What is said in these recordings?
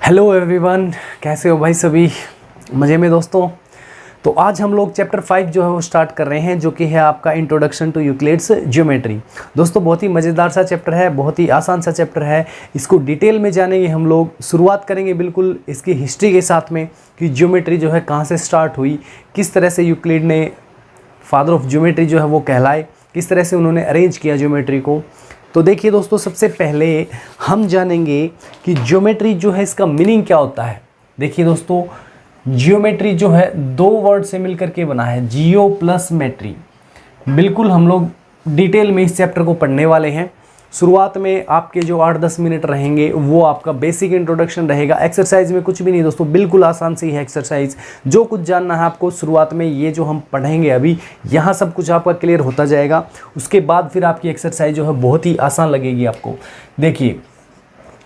Hello everyone, कैसे हो भाई सभी? मज़े में दोस्तों। तो आज हम लोग चैप्टर 5 जो है वो स्टार्ट कर रहे हैं, जो कि है आपका इंट्रोडक्शन टू यूक्लिड्स ज्योमेट्री। दोस्तों बहुत ही मज़ेदार सा चैप्टर है, बहुत ही आसान सा चैप्टर है। इसको डिटेल में जानेंगे हम लोग। शुरुआत करेंगे बिल्कुल इसकी हिस्ट्री के साथ में कि ज्योमेट्री जो है कहाँ से स्टार्ट हुई, किस तरह से यूक्लिड ने फादर ऑफ ज्योमेट्री जो है वो कहलाए, किस तरह से उन्होंने अरेंज किया ज्योमेट्री को। तो देखिए दोस्तों, सबसे पहले हम जानेंगे कि ज्योमेट्री जो है इसका मीनिंग क्या होता है। देखिए दोस्तों, ज्योमेट्री जो है दो वर्ड से मिलकर के बना है, जियो प्लस मेट्री। बिल्कुल हम लोग डिटेल में इस चैप्टर को पढ़ने वाले हैं। शुरुआत में आपके जो 8-10 मिनट रहेंगे वो आपका बेसिक इंट्रोडक्शन रहेगा। एक्सरसाइज में कुछ भी नहीं दोस्तों, बिल्कुल आसान सी है एक्सरसाइज। जो कुछ जानना है आपको शुरुआत में, ये जो हम पढ़ेंगे अभी, यहाँ सब कुछ आपका क्लियर होता जाएगा। उसके बाद फिर आपकी एक्सरसाइज जो है बहुत ही आसान लगेगी आपको। देखिए,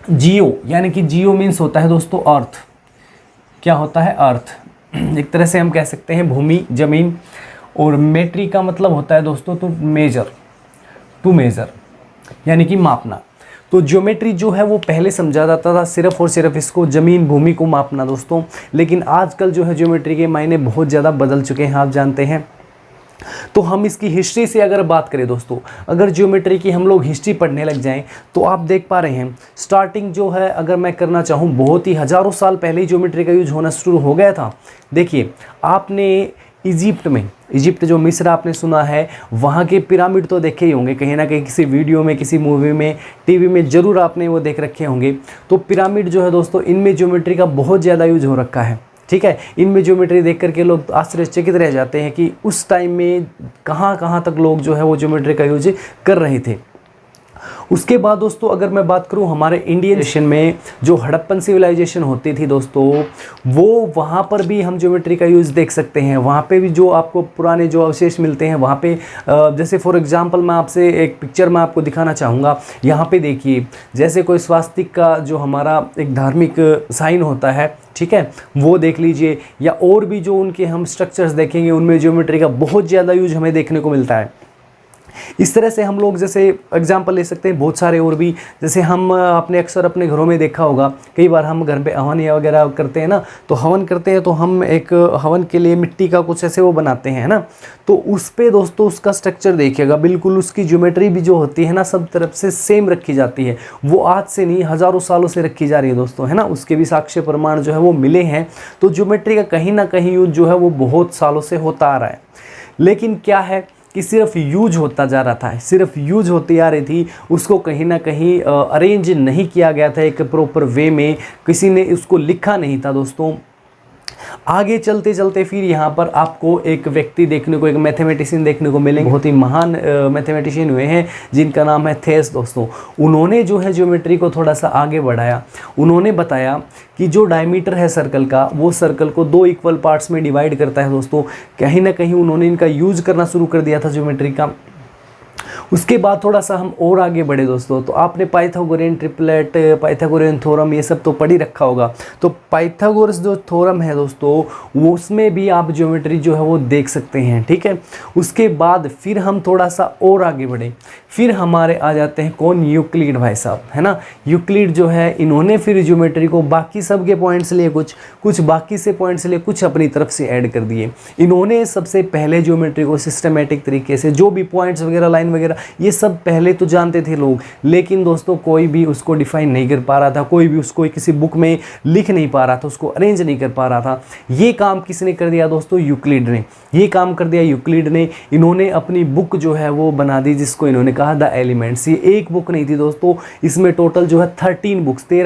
जियो यानी कि जियो मीन्स होता है दोस्तों अर्थ। क्या होता है? अर्थ। एक तरह से हम कह सकते हैं भूमि, जमीन। और मेट्री का मतलब होता है दोस्तों तो मेजर, टू मेजर यानी कि मापना। तो ज्योमेट्री जो है वो पहले समझा जाता था सिर्फ और सिर्फ इसको जमीन भूमि को मापना दोस्तों, लेकिन आजकल जो है ज्योमेट्री के मायने बहुत ज़्यादा बदल चुके हैं, आप जानते हैं। तो हम इसकी हिस्ट्री से अगर बात करें दोस्तों, अगर ज्योमेट्री की हम लोग हिस्ट्री पढ़ने लग जाएं तो आप देख पा रहे हैं स्टार्टिंग जो है, अगर मैं करना चाहूँ, बहुत ही हज़ारों साल पहले ही ज्योमेट्री का यूज होना शुरू हो गया था। देखिए, आपने इजिप्ट में, इजिप्ट जो मिस्र आपने सुना है, वहाँ के पिरामिड तो देखे ही होंगे कहीं ना कहीं, किसी वीडियो में, किसी मूवी में, टीवी में ज़रूर आपने वो देख रखे होंगे। तो पिरामिड जो है दोस्तों, इनमें ज्योमेट्री का बहुत ज़्यादा यूज हो रखा है। ठीक है, इनमें ज्योमेट्री देख करके लोग आश्चर्यचकित रह जाते हैं कि उस टाइम में कहाँ कहाँ तक लोग जो है वो ज्योमेट्री का यूज कर रहे थे। उसके बाद दोस्तों अगर मैं बात करूं, हमारे इंडियन नेशन में जो हड़प्पन सिविलाइजेशन होती थी दोस्तों, वो वहाँ पर भी हम ज्योमेट्री का यूज़ देख सकते हैं। वहाँ पे भी जो आपको पुराने जो अवशेष मिलते हैं वहाँ पे, जैसे फॉर एग्जांपल मैं आपसे एक पिक्चर में आपको दिखाना चाहूँगा। यहाँ पे देखिए, जैसे कोई स्वास्तिक का जो हमारा एक धार्मिक साइन होता है, ठीक है, वो देख लीजिए। या और भी जो उनके हम स्ट्रक्चर्स देखेंगे उनमें ज्योमेट्री का बहुत ज़्यादा यूज हमें देखने को मिलता है। इस तरह से हम लोग जैसे एग्जांपल ले सकते हैं बहुत सारे और भी। जैसे हम अपने अक्सर अपने घरों में देखा होगा, कई बार हम घर पे हवन या वगैरह करते हैं ना, तो हवन करते हैं तो हम एक हवन के लिए मिट्टी का कुछ ऐसे वो बनाते हैं ना, तो उस पे दोस्तों उसका स्ट्रक्चर देखिएगा, बिल्कुल उसकी ज्योमेट्री भी जो होती है ना, सब तरफ से सेम रखी जाती है। वो आज से नहीं, हज़ारों सालों से रखी जा रही है दोस्तों, है ना। उसके भी साक्ष्य प्रमाण जो है वो मिले हैं। तो ज्योमेट्री का कहीं ना कहीं यूज जो है वो बहुत सालों से होता आ रहा है। लेकिन क्या है कि सिर्फ यूज होता जा रहा था, सिर्फ यूज होती आ रही थी, उसको कहीं ना कहीं अरेंज नहीं किया गया था एक प्रॉपर वे में, किसी ने उसको लिखा नहीं था दोस्तों। आगे चलते चलते फिर यहाँ पर आपको एक व्यक्ति देखने को, एक मैथमेटिशियन देखने को मिलेंगे। बहुत ही महान मैथमेटिशियन हुए हैं जिनका नाम है थेस दोस्तों। उन्होंने जो है ज्योमेट्री को थोड़ा सा आगे बढ़ाया। उन्होंने बताया कि जो डायमीटर है सर्कल का, वो सर्कल को 2 इक्वल पार्ट्स में डिवाइड करता है दोस्तों। कहीं ना कहीं उन्होंने इनका यूज करना शुरू कर दिया था ज्योमेट्री का। उसके बाद थोड़ा सा हम और आगे बढ़े दोस्तों, तो आपने पाइथागोरियन ट्रिपलेट, पाइथागोरियन थ्योरम, ये सब तो पढ़ ही रखा होगा। तो पाइथागोरस जो थ्योरम है दोस्तों, वो उसमें भी आप ज्योमेट्री जो है वो देख सकते हैं। ठीक है, उसके बाद फिर हम थोड़ा सा और आगे बढ़े, फिर हमारे आ जाते हैं कौन? यूक्लिड भाई साहब, है ना। यूक्लिड जो है, इन्होंने फिर ज्योमेट्री को बाकी सब के पॉइंट्स लिए, कुछ बाकी से पॉइंट्स लिए, कुछ अपनी तरफ से ऐड कर दिए। इन्होंने सबसे पहले ज्योमेट्री को सिस्टमेटिक तरीके से, जो भी पॉइंट्स वगैरह, लाइन वगैरह, ये सब पहले तो जानते थे लोग, लेकिन दोस्तों कोई भी उसको डिफाइन नहीं कर पा रहा था, कोई भी उसको किसी बुक में लिख नहीं पा रहा था, उसको अरेंज नहीं कर पा रहा था। ये काम किसने कर दिया दोस्तों? यूक्लिड ने। ये काम कर दिया यूक्लिड ने। इन्होंने अपनी बुक जो है वो बना दी, जिसको इन्होंने कहा द एलिमेंट्स। ये एक बुक नहीं थी दोस्तों, इसमें टोटल जो है 13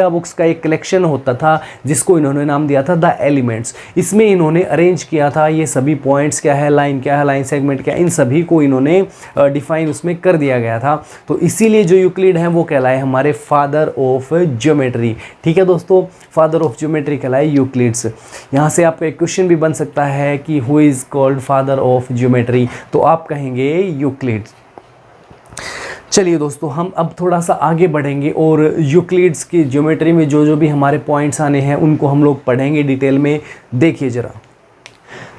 बुक्स का एक कलेक्शन होता था, जिसको इन्होंने नाम दिया था द एलिमेंट्स। इसमें इन्होंने अरेंज किया था ये सभी पॉइंट्स, क्या है लाइन, क्या है लाइन सेगमेंट, क्या, इन सभी को इन्होंने डिफाइन उसमें कर दिया गया था। तो इसीलिए जो यूक्लिड हैं वो कहलाए हमारे फादर ऑफ ज्योमेट्री। ठीक है दोस्तों, फादर ऑफ ज्योमेट्री कहलाए यूक्लिड्स। यहाँ से आपका एक क्वेश्चन भी बन सकता है कि who is called father of geometry, तो आप कहेंगे यूक्लिड्स। चलिए दोस्तों, हम अब थोड़ा सा आगे बढ़ेंगे और यूक्लिड्स की ज्योमेट्री में जो जो भी हमारे पॉइंट्स आने हैं उनको हम लोग पढ़ेंगे डिटेल में। देखिए ज़रा,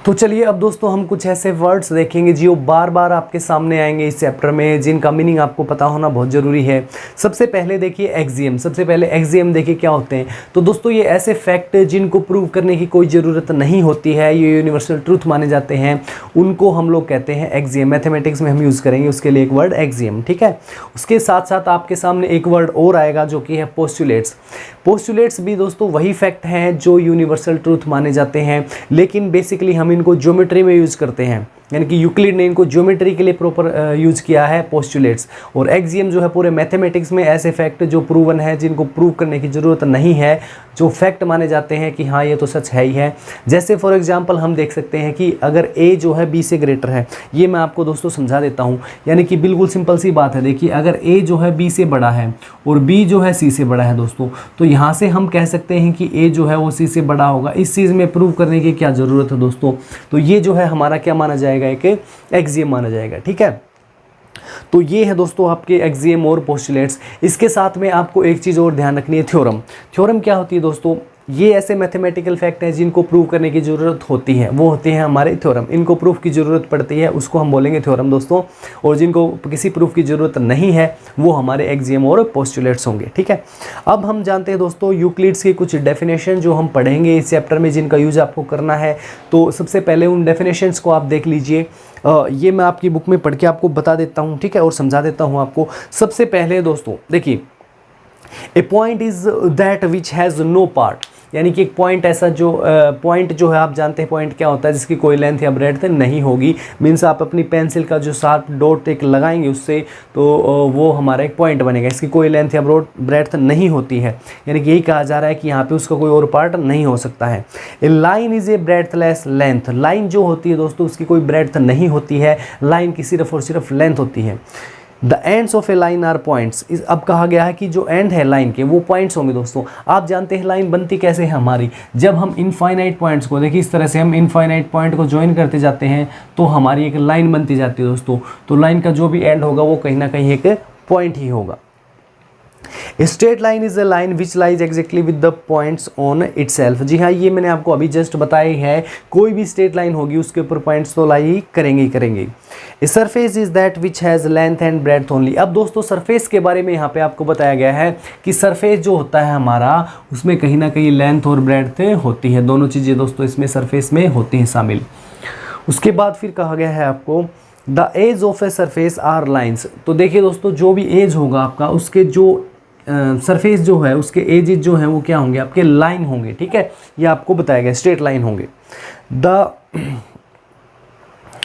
तो चलिए अब दोस्तों हम कुछ ऐसे वर्ड्स देखेंगे जो बार बार आपके सामने आएंगे इस चैप्टर में, जिनका मीनिंग आपको पता होना बहुत ज़रूरी है। सबसे पहले देखिए एक्सियम। सबसे पहले एक्सियम देखिए क्या होते हैं। तो दोस्तों ये ऐसे फैक्ट जिनको प्रूव करने की कोई ज़रूरत नहीं होती है, ये यूनिवर्सल ट्रूथ माने जाते हैं, उनको हम लोग कहते हैं एक्सियम। मैथमेटिक्स में हम यूज़ करेंगे उसके लिए एक वर्ड एक्सियम, ठीक है। उसके साथ साथ आपके सामने एक वर्ड और आएगा जो कि है पोस्टुलेट्स। पोस्टुलेट्स भी दोस्तों वही फैक्ट हैं जो यूनिवर्सल ट्रूथ माने जाते हैं, लेकिन बेसिकली हम इनको ज्योमेट्री में यूज़ करते हैं, यानी कि यूक्लिड ने इनको ज्योमेट्री के लिए प्रॉपर यूज़ किया है पोस्टुलेट्स। और एक्सियम जो है पूरे मैथमेटिक्स में ऐसे फैक्ट जो प्रूवन है, जिनको प्रूव करने की ज़रूरत नहीं है, जो फैक्ट माने जाते हैं कि हाँ ये तो सच है ही है। जैसे फॉर एग्जांपल हम देख सकते हैं कि अगर ए जो है बी से ग्रेटर है, ये मैं आपको दोस्तों समझा देता हूँ। यानी कि बिल्कुल सिंपल सी बात है। देखिए अगर ए जो है बी से बड़ा है और बी जो है सी से बड़ा है दोस्तों, तो यहाँ से हम कह सकते हैं कि ए जो है वो सी से बड़ा होगा। इस चीज़ में प्रूव करने की क्या ज़रूरत है दोस्तों। तो ये जो है हमारा क्या माना जाएगा, एक एक्सियम माना जाएगा, ठीक है। तो ये है दोस्तों आपके एक्सियम और पोस्टुलेट्स। इसके साथ में आपको एक चीज़ और ध्यान रखनी है, थ्योरम। थ्योरम क्या होती है दोस्तों, ये ऐसे मैथमेटिकल फैक्ट हैं जिनको प्रूव करने की ज़रूरत होती है, वो होते हैं हमारे थ्योरम। इनको प्रूफ की ज़रूरत पड़ती है, उसको हम बोलेंगे थ्योरम दोस्तों। और जिनको किसी प्रूफ की ज़रूरत नहीं है वो हमारे एक्सियम और पोस्टुलेट्स होंगे, ठीक है। अब हम जानते हैं दोस्तों यूक्लिड्स की कुछ डेफिनेशन जो हम पढ़ेंगे इस चैप्टर में, जिनका यूज़ आपको करना है। तो सबसे पहले उन डेफिनेशंस को आप देख लीजिए। ये मैं आपकी बुक में पढ़ के आपको बता देता हूँ, ठीक है, और समझा देता हूँ आपको। सबसे पहले दोस्तों देखिए, a point is that which has no part, यानी कि एक पॉइंट ऐसा जो पॉइंट जो है, आप जानते हैं पॉइंट क्या होता है, जिसकी कोई लेंथ या ब्रेड्थ नहीं होगी। मीन्स आप अपनी पेंसिल का जो शार्प डॉट एक लगाएंगे उससे, तो वो हमारा एक पॉइंट बनेगा। इसकी कोई लेंथ या ब्रेड्थ नहीं होती है, यानी कि यही कहा जा रहा है कि यहाँ पे उसका कोई और पार्ट नहीं हो सकता है। A line is a breadthless length. Line जो होती है दोस्तों उसकी कोई ब्रेड्थ नहीं होती है, लाइन की सिर्फ और सिर्फ लेंथ होती है। The ends of a line are points. अब कहा गया है कि जो एंड है लाइन के वो पॉइंट्स होंगे दोस्तों। आप जानते हैं लाइन बनती कैसे है हमारी, जब हम इनफाइनाइट पॉइंट्स को देखिए, इस तरह से हम इनफाइनाइट पॉइंट को ज्वाइन करते जाते हैं तो हमारी एक लाइन बनती जाती है दोस्तों। तो लाइन का जो भी एंड होगा वो कहीं ना कहीं एक पॉइंट ही होगा। A straight line is a line which lies exactly with the points on itself। जी हाँ, ये मैंने आपको अभी जस्ट बताई है। कोई भी स्ट्रेट लाइन होगी उसके ऊपर पॉइंट्स तो लाई ही करेंगे। A surface is that which has length and breadth only। अब दोस्तों सरफेस के बारे में यहाँ पे आपको बताया गया है कि सरफेस जो होता है हमारा, उसमें कहीं ना कहीं लेंथ और ब्रेड्थ होती है। दोनों चीज़ें दोस्तों इसमें सरफेस में होती हैं शामिल। उसके बाद फिर कहा गया है आपको the edge of a surface are lines. तो देखिए दोस्तों, जो भी एज होगा आपका, उसके जो सरफेस जो है उसके एजेस जो हैं वो क्या होंगे, आपके लाइन होंगे, ठीक है। ये आपको बताया गया स्ट्रेट लाइन होंगे।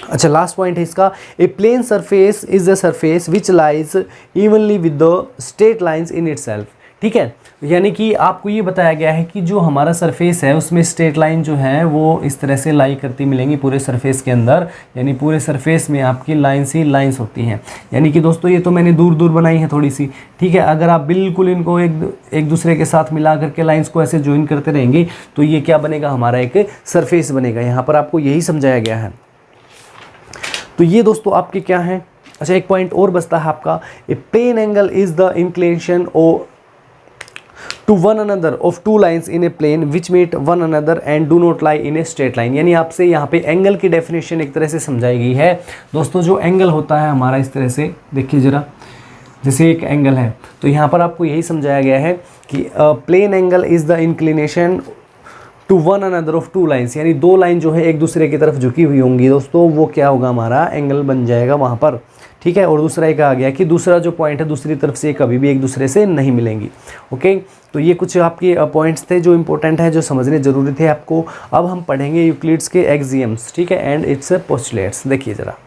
अच्छा, लास्ट पॉइंट है इसका, a plane surface is a surface which lies evenly with the straight lines in itself, ठीक है। यानी कि आपको ये बताया गया है कि जो हमारा सरफेस है उसमें स्ट्रेट लाइन जो है वो इस तरह से लाई करती मिलेंगी पूरे सरफेस के अंदर, यानी पूरे सरफेस में आपकी लाइन्स ही लाइन्स होती हैं। यानी कि दोस्तों ये तो मैंने दूर दूर बनाई है थोड़ी सी, ठीक है। अगर आप बिल्कुल इनको एक दूसरे के साथ मिला करके लाइन्स को ऐसे ज्वाइन करते रहेंगे तो ये क्या बनेगा, हमारा एक सरफेस बनेगा। यहाँ पर आपको यही समझाया गया है। तो ये दोस्तों आपके क्या हैं। अच्छा, एक पॉइंट और बचता है आपका, a plane angle is the inclination to one another of two lines in a plane which meet one another and do not lie in a straight line. यानी आपसे यहाँ पे एंगल की डेफिनेशन एक तरह से समझाई गई है दोस्तों। जो एंगल होता है हमारा, इस तरह से देखिए जरा, जैसे एक एंगल है, तो यहाँ पर आपको यही समझाया गया है कि plane angle is the inclination to one another of two lines, यानी दो लाइन जो है एक दूसरे की तरफ झुकी हुई होंगी दोस्तों, वो क्या होगा, हमारा एंगल बन जाएगा वहाँ पर, ठीक है। और दूसरा एक आ गया कि दूसरा जो पॉइंट है दूसरी तरफ से कभी भी एक दूसरे से नहीं मिलेंगी। ओके, तो ये कुछ आपके पॉइंट्स थे जो इंपॉर्टेंट है, जो समझने ज़रूरी थे आपको। अब हम पढ़ेंगे यूक्लिड्स के एक्सियम्स, ठीक है, एंड इट्स पोस्टुलेट्स। देखिए ज़रा।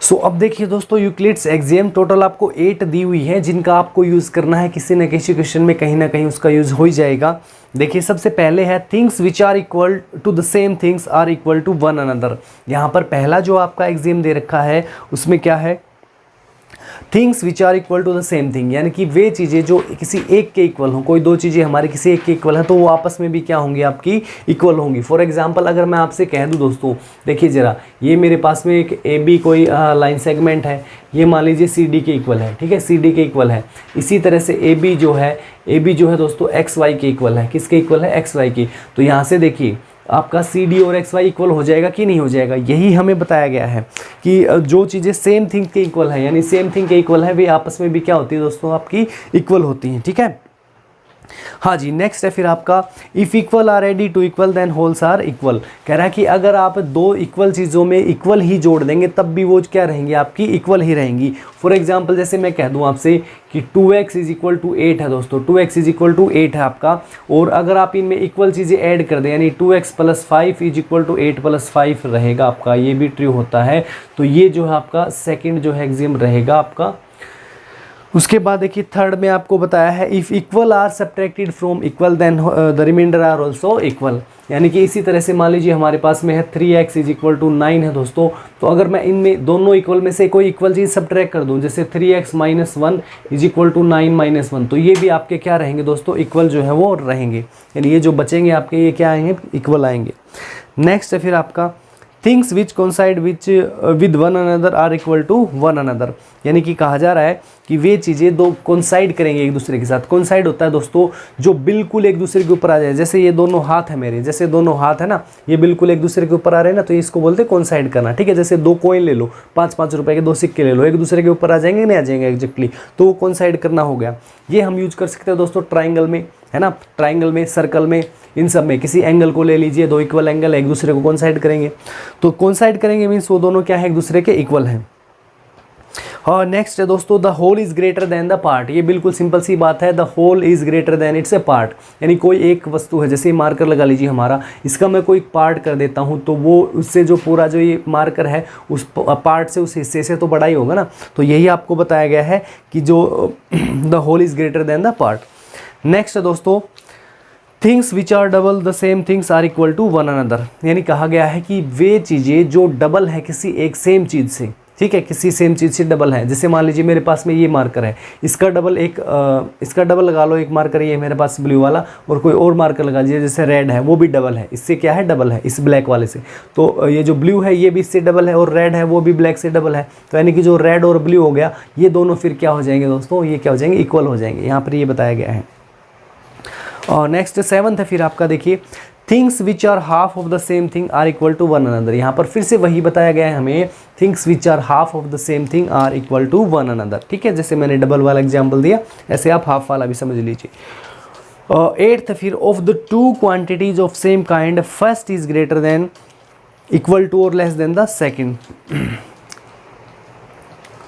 सो अब देखिए दोस्तों, यूक्लिड्स एक्सियम टोटल आपको 8 दी हुई है, जिनका आपको यूज़ करना है। किसी न किसी क्वेश्चन में कहीं ना कहीं उसका यूज़ हो ही जाएगा। देखिए सबसे पहले है things which are equal to the same things are equal to one another. यहाँ पर पहला जो आपका एक्सियम दे रखा है उसमें क्या है, things which are equal to the same thing, यानी कि वे चीज़ें जो किसी एक के इक्वल हों। कोई दो चीज़ें हमारी किसी एक के इक्वल हैं तो वो आपस में भी क्या होंगी, आपकी इक्वल होंगी। फॉर एग्जांपल अगर मैं आपसे कह दूं दोस्तों, देखिए ज़रा, ये मेरे पास में एक ए बी कोई लाइन सेगमेंट है, ये मान लीजिए सी डी के इक्वल है, ठीक है, सी डी के इक्वल है। इसी तरह से ए बी जो है दोस्तों एक्स वाई के इक्वल है। किसके इक्वल है, एक्स वाई की। तो यहाँ से देखिए आपका सी डी और एक्स वाई इक्वल हो जाएगा कि नहीं हो जाएगा। यही हमें बताया गया है कि जो चीज़ें सेम थिंग के इक्वल है, यानी सेम थिंग के इक्वल है, वे आपस में भी क्या होती है दोस्तों, आपकी इक्वल होती हैं। ठीक है, हाँ जी। नेक्स्ट है फिर आपका if equal are added to equal then wholes are equal. कह रहा है कि अगर आप दो इक्वल चीज़ों में इक्वल ही जोड़ देंगे तब भी वो क्या रहेंगी, आपकी इक्वल ही रहेंगी। फॉर एग्जांपल जैसे मैं कह दूं आपसे कि 2x इज इक्वल टू 8 है दोस्तों, 2x इज इक्वल टू 8 है आपका, और अगर आप इनमें इक्वल चीज़ें ऐड कर दें यानी 2x plus 5 is equal to 8 plus 5 रहेगा आपका, ये भी ट्रू होता है। तो ये जो है आपका सेकेंड जो है एक्सियम रहेगा आपका। उसके बाद देखिए थर्ड में आपको बताया है if equal are subtracted from equal then the remainder are also equal. यानी कि इसी तरह से मान लीजिए हमारे पास में है 3x इज इक्वल टू 9 है दोस्तों, तो अगर मैं इनमें दोनों इक्वल में से कोई इक्वल चीज़ सब्ट्रैक्ट कर दूं, जैसे 3x minus 1 is equal to 9 minus 1, तो ये भी आपके क्या रहेंगे दोस्तों, इक्वल जो है वो रहेंगे, यानी ये जो बचेंगे आपके ये क्या आएंगे, इक्वल आएंगे। नेक्स्ट है फिर आपका things which coincide which with one another are equal to one another. यानी कि कहा जा रहा है कि वे चीज़ें दो कोइंसाइड करेंगे एक दूसरे के साथ। कोइंसाइड होता है दोस्तों जो बिल्कुल एक दूसरे के ऊपर आ जाए, जैसे ये दोनों हाथ है मेरे, जैसे दोनों हाथ है ना, ये बिल्कुल एक दूसरे के ऊपर आ रहे हैं ना, तो इसको बोलते हैं कोइंसाइड करना। ठीक है, जैसे दो कॉइन ले लो, 5-5 रुपए के 2 सिक्के ले लो, एक दूसरे के ऊपर आ जाएंगे नहीं आ जाएंगे एग्जैक्टली, तो वो कोइंसाइड करना हो गया। ये हम यूज कर सकते हैं दोस्तों ट्राइंगल में, है ना, ट्राइंगल में, सर्कल में, इन सब में किसी एंगल को ले लीजिए, दो इक्वल एंगल एक दूसरे को कोइंसाइड करेंगे, तो कोइंसाइड करेंगे मीन्स वो दोनों क्या है, एक दूसरे के इक्वल हैं। और नेक्स्ट है दोस्तों the whole is greater than the part. ये बिल्कुल सिंपल सी बात है, the whole is greater than its a part. यानी कोई एक वस्तु है, जैसे मार्कर लगा लीजिए हमारा, इसका मैं कोई पार्ट कर देता हूँ तो वो उससे जो पूरा जो ये मार्कर है उस पार्ट से, उस हिस्से से तो बड़ा ही होगा ना। तो यही आपको बताया गया है कि जो the whole is greater than the part. Next है दोस्तों things which are double the same things are equal to one another. यानी कहा गया है कि वे चीज़ें जो डबल है किसी एक सेम चीज़ से, ठीक है, किसी सेम चीज़ से डबल है। जैसे मान लीजिए मेरे पास में ये मार्कर है, इसका डबल इसका डबल लगा लो, एक मार्कर ये मेरे पास ब्लू वाला, और कोई और मार्कर लगा लीजिए जैसे रेड है, वो भी डबल है, इससे क्या है, डबल है, इस ब्लैक वाले से। तो ये जो ब्लू है ये भी इससे डबल है, और रेड है वो भी ब्लैक से डबल है। तो यानी कि जो रेड और ब्लू हो गया, ये दोनों फिर क्या हो जाएंगे दोस्तों, ये क्या हो जाएंगे, इक्वल हो जाएंगे। यहाँ पर ये बताया गया है। और नेक्स्ट 7th है फिर आपका, देखिए things which are half of the same thing are equal to one another. यहाँ पर फिर से वही बताया गया है हमें, things which are half of the same thing are equal to one another. ठीक है, जैसे मैंने डबल वाला एग्जाम्पल दिया, ऐसे आप हाफ वाला भी समझ लीजिए। 8th फिर of the two quantities of same kind first is greater than equal to और लेस देन द सेकेंड।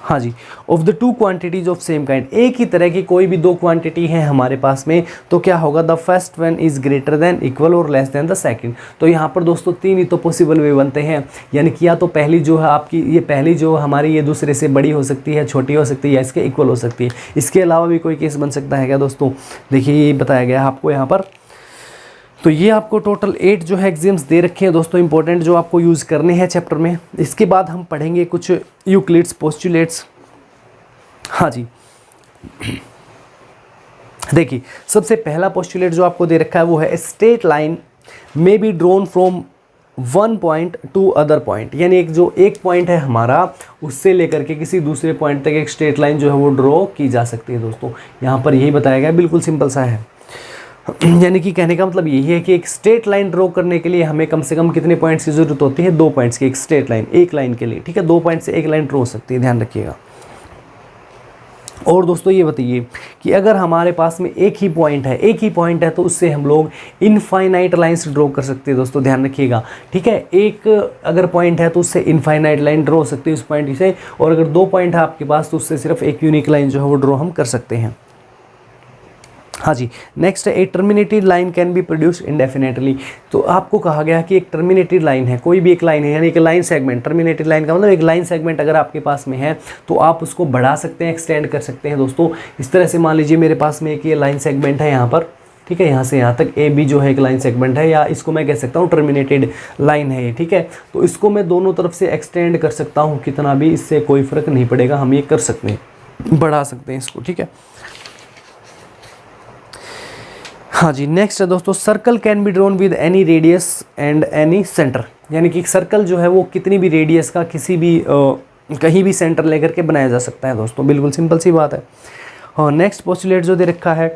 हाँ जी, of the two quantities of same kind, एक ही तरह की कोई भी दो क्वांटिटी है हमारे पास में, तो क्या होगा, the first one is greater than equal और लेस देन द सेकंड। तो यहाँ पर दोस्तों 3 ही तो पॉसिबल वे बनते हैं, यानी कि या तो पहली जो है आपकी, ये पहली जो हमारी, ये दूसरे से बड़ी हो सकती है, छोटी हो सकती है, या इसके इक्वल हो सकती है। इसके अलावा भी कोई केस बन सकता है क्या दोस्तों, देखिए ये बताया गया है आपको यहाँ पर। तो ये आपको टोटल 8 जो है एक्सियम्स दे रखे हैं दोस्तों, इंपॉर्टेंट, जो आपको यूज़ करने हैं चैप्टर में। इसके बाद हम पढ़ेंगे कुछ यूक्लिड्स पोस्टुलेट्स। हाँ जी, देखिए सबसे पहला पोस्टुलेट जो आपको दे रखा है वो है straight line may be drawn from one point two other point. यानी एक पॉइंट है हमारा, उससे लेकर के किसी दूसरे पॉइंट तक एक स्ट्रेट लाइन जो है वो ड्रॉ की जा सकती है दोस्तों। यहाँ पर यही बताया गया है, बिल्कुल सिंपल सा है। यानी कि कहने का मतलब यही है कि एक स्ट्रेट लाइन ड्रॉ करने के लिए हमें कम से कम कितने पॉइंट्स की जरूरत होती है, 2 पॉइंट्स की, एक स्ट्रेट लाइन, एक लाइन के लिए। ठीक है, 2 पॉइंट से एक लाइन ड्रॉ हो सकती है, ध्यान रखिएगा। और दोस्तों ये बताइए कि अगर हमारे पास में एक ही पॉइंट है तो उससे हम लोग इनफाइनाइट लाइंस ड्रॉ कर सकते हैं दोस्तों, ध्यान रखिएगा। ठीक है, एक अगर पॉइंट है तो उससे इनफाइनाइट लाइन ड्रॉ हो सकती है उस पॉइंट से, और अगर 2 पॉइंट है आपके पास तो उससे सिर्फ एक यूनिक लाइन जो है वो ड्रॉ हम कर सकते हैं। हाँ जी, नेक्स्ट है a terminated line can be produced indefinitely. तो आपको कहा गया कि एक टर्मिनेटेड लाइन है, कोई भी एक लाइन है, यानी एक लाइन सेगमेंट, टर्मिनेटेड लाइन का मतलब एक लाइन सेगमेंट अगर आपके पास में है तो आप उसको बढ़ा सकते हैं, एक्सटेंड कर सकते हैं दोस्तों। इस तरह से मान लीजिए मेरे पास में एक ये लाइन सेगमेंट है यहाँ पर, ठीक है, यहाँ से यहाँ तक ए बी जो है एक लाइन सेगमेंट है, या इसको मैं कह सकता हूँ टर्मिनेटेड लाइन है ये। ठीक है, तो इसको मैं दोनों तरफ से एक्सटेंड कर सकता हूँ कितना भी, इससे कोई फ़र्क नहीं पड़ेगा, हम ये कर सकते हैं, बढ़ा सकते हैं इसको। ठीक है, हाँ जी, नेक्स्ट है दोस्तों circle can be drawn with any radius and any centre. यानी कि सर्कल जो है वो कितनी भी रेडियस का किसी भी कहीं भी सेंटर लेकर के बनाया जा सकता है दोस्तों, बिल्कुल सिंपल सी बात है। हाँ, नेक्स्ट पोस्टुलेट जो दे रखा है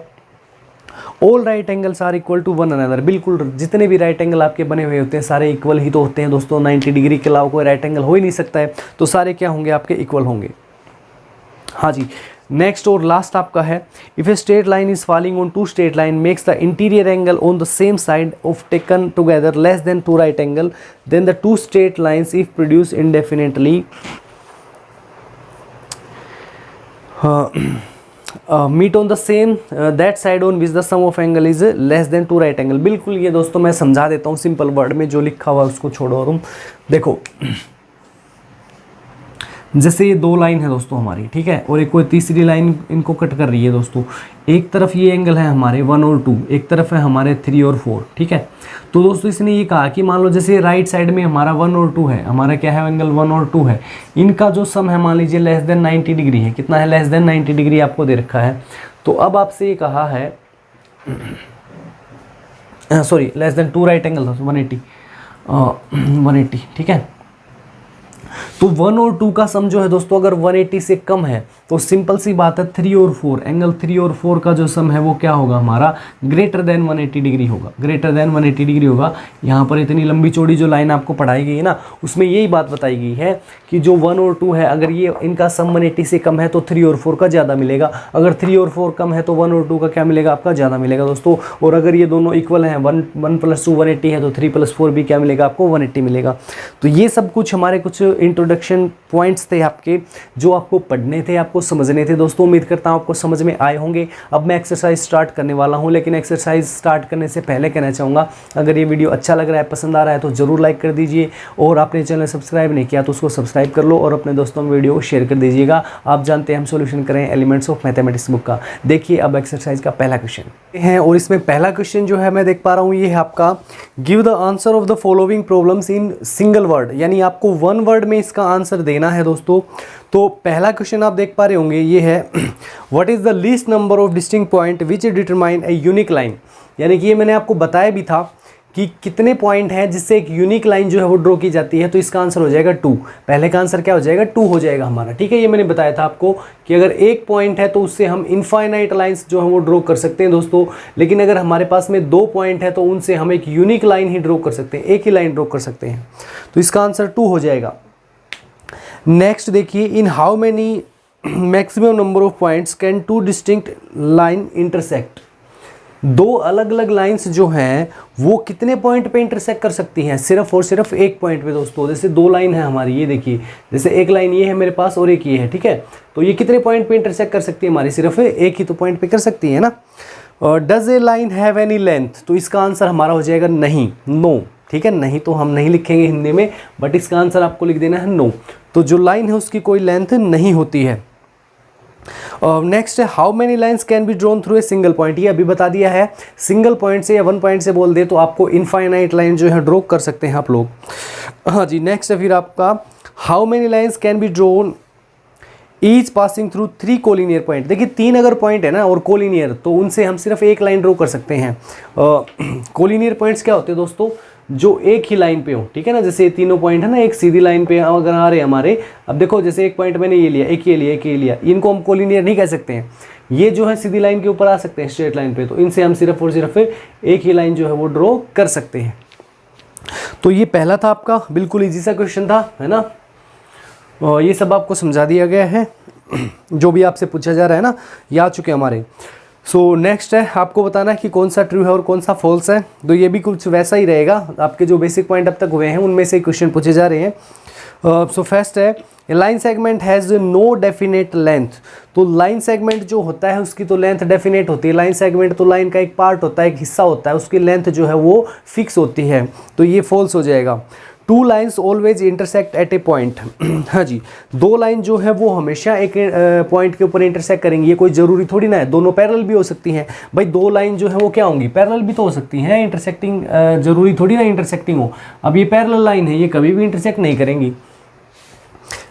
all right angles are equal to one another, बिल्कुल जितने भी राइट एंगल आपके बने हुए होते हैं सारे इक्वल ही तो होते हैं दोस्तों, 90 डिग्री के अलावा कोई राइट एंगल हो ही नहीं सकता है, तो सारे क्या होंगे आपके इक्वल होंगे। हाँ जी, नेक्स्ट और लास्ट आपका है, if a straight line is falling on two straight line makes the interior angle on the same side of taken together less than two right angle, then the two straight lines if produce indefinitely meet on the same that side on which the sum of angle is less than two right angle. बिल्कुल ये दोस्तों मैं समझा देता हूँ simple word में, जो लिखा हुआ है उसको छोड़ो और तुम देखो। जैसे ये दो लाइन है दोस्तों हमारी, ठीक है, और एक कोई तीसरी लाइन इनको कट कर रही है दोस्तों। एक तरफ ये एंगल है हमारे 1 और 2, एक तरफ है हमारे 3 और 4, ठीक है। तो दोस्तों इसने ये कहा कि मान लो जैसे राइट साइड में हमारा 1 और 2 है, हमारा क्या है एंगल 1 और 2 है, इनका जो सम है मान लीजिए लेस देन 90 डिग्री है। कितना है? लेस देन 90 डिग्री आपको दे रखा है। तो अब आपसे ये कहा है sorry less than two right angle 180, ठीक है। तो 1 और 2 का सम जो है दोस्तों अगर 180 से कम है तो सिंपल सी बात है 3 और 4, एंगल 3 और 4 का जो सम है वो क्या होगा हमारा ग्रेटर देन 180 डिग्री होगा, ग्रेटर देन 180 डिग्री होगा। यहाँ पर इतनी लंबी चौड़ी जो लाइन आपको पढ़ाई गई है ना, उसमें यही बात बताई गई है कि जो 1 और 2 है अगर ये इनका सम 180 से कम है तो 3 और 4 का ज़्यादा मिलेगा, अगर 3 और 4 कम है तो 1 और 2 का क्या मिलेगा आपका ज़्यादा मिलेगा दोस्तों। और अगर ये दोनों इक्वल हैं 1 + 2 180 है तो 3 + 4 भी क्या मिलेगा आपको 180 मिलेगा। तो ये सब कुछ हमारे कुछ इंट्रोडक्शन पॉइंट्स थे आपके जो आपको पढ़ने थे, आपको समझने थे दोस्तों। उम्मीद करता हूँ आपको समझ में आए होंगे। अब मैं एक्सरसाइज स्टार्ट करने वाला हूँ, लेकिन एक्सरसाइज स्टार्ट करने से पहले कहना चाहूँगा अगर ये वीडियो अच्छा लग रहा है, पसंद आ रहा है तो ज़रूर लाइक कर दीजिए, और आपने चैनल सब्सक्राइब नहीं किया तो उसको सब्सक्राइब कर लो और अपने दोस्तों में वीडियो को शेयर कर दीजिएगा। आप जानते हैं हम सॉल्यूशन करें एलिमेंट्स ऑफ मैथमेटिक्स बुक का। देखिए अब एक्सरसाइज का पहला क्वेश्चन है, और इसमें पहला क्वेश्चन जो है मैं देख पा रहा हूँ ये है आपका give the answer of the following problems in single word, यानी आपको 1 वर्ड में इसका आंसर देना है दोस्तों। तो पहला क्वेश्चन आप देख पा रहे होंगे ये है what is the least number of distinct point which determine a unique line, यानी कि ये मैंने आपको बताया भी था कि कितने पॉइंट हैं जिससे एक यूनिक लाइन जो है वो ड्रॉ की जाती है। तो इसका आंसर हो जाएगा 2। पहले का आंसर क्या हो जाएगा 2 हो जाएगा हमारा, ठीक है। ये मैंने बताया था आपको कि अगर एक पॉइंट है तो उससे हम इनफाइनाइट लाइंस जो है वो ड्रॉ कर सकते हैं दोस्तों, लेकिन अगर हमारे पास में 2 पॉइंट है तो उनसे हम एक यूनिक लाइन ही ड्रॉ कर सकते हैं, एक ही लाइन ड्रॉ कर सकते हैं। तो इसका आंसर 2 हो जाएगा। नेक्स्ट देखिए in how many maximum number of points can 2 distinct line intersect, 2 अलग अलग लाइंस जो हैं वो कितने पॉइंट पे इंटरसेक्ट कर सकती हैं? सिर्फ और सिर्फ एक पॉइंट पे दोस्तों। जैसे 2 लाइन है हमारी, ये देखिए जैसे एक लाइन ये है मेरे पास और एक ये है, ठीक है। तो ये कितने पॉइंट पे इंटरसेक्ट कर सकती है हमारी? सिर्फ एक ही तो पॉइंट पे कर सकती है ना। Does a line have any length, तो इसका आंसर हमारा हो जाएगा नहीं, नो, ठीक है। नहीं तो हम नहीं लिखेंगे हिंदी में, बट इसका आंसर आपको लिख देना है नो। तो जो लाइन है उसकी कोई लेंथ नहीं होती है। नेक्स्ट है how many lines can be drawn through a single point, ये अभी बता दिया है। सिंगल पॉइंट से या 1 पॉइंट से बोल दे तो आपको इनफाइनाइट लाइन जो है ड्रॉ कर सकते हैं आप लोग। हाँ जी, नेक्स्ट है फिर आपका how many lines can be drawn each passing through 3 collinear point. देखिए 3 अगर पॉइंट है ना और कोलिनियर, तो उनसे हम सिर्फ एक लाइन ड्रॉ कर सकते हैं। कोलिनियर पॉइंट्स क्या होते हैं दोस्तों? जो एक ही लाइन पे हो, ठीक है ना। जैसे ये तीनों पॉइंट है ना एक सीधी लाइन पे अगर आ रहे हैं हमारे, अब देखो जैसे एक पॉइंट मैंने ये लिया, एक ये लिया, एक ये लिया, इनको हम कोलिनियर नहीं कह सकते हैं। ये जो है सीधी लाइन के ऊपर आ सकते हैं, स्ट्रेट लाइन पे, तो इनसे हम सिर्फ और सिर्फ एक ही लाइन जो है वो ड्रॉ कर सकते हैं। तो ये पहला था आपका, बिल्कुल ईजी सा क्वेश्चन था, है ना। ये सब आपको समझा दिया गया है, जो भी आपसे पूछा जा रहा है ना, ये आ चुके हमारे। सो नेक्स्ट है आपको बताना है कि कौन सा ट्रू है और कौन सा फॉल्स है। तो ये भी कुछ वैसा ही रहेगा, आपके जो बेसिक पॉइंट अब तक हुए हैं उनमें से क्वेश्चन पूछे जा रहे हैं। सो फर्स्ट है line segment has no definite length, तो लाइन सेगमेंट जो होता है उसकी तो लेंथ डेफिनेट होती है। लाइन सेगमेंट तो लाइन का एक पार्ट होता है, एक हिस्सा होता है, उसकी लेंथ जो है वो फिक्स होती है, तो ये फॉल्स हो जाएगा। 2 lines always intersect at A point, हाँ जी, 2 लाइन जो है वो हमेशा एक पॉइंट के ऊपर इंटरसेक्ट करेंगी। ये कोई ज़रूरी थोड़ी ना है, दोनों पैरेलल भी हो सकती हैं भाई। 2 लाइन जो है वो क्या होंगी? पैरेलल भी तो हो सकती हैं, इंटरसेक्टिंग जरूरी थोड़ी ना इंटरसेक्टिंग हो। अब ये पैरेलल लाइन है, ये कभी भी इंटरसेक्ट नहीं करेंगी।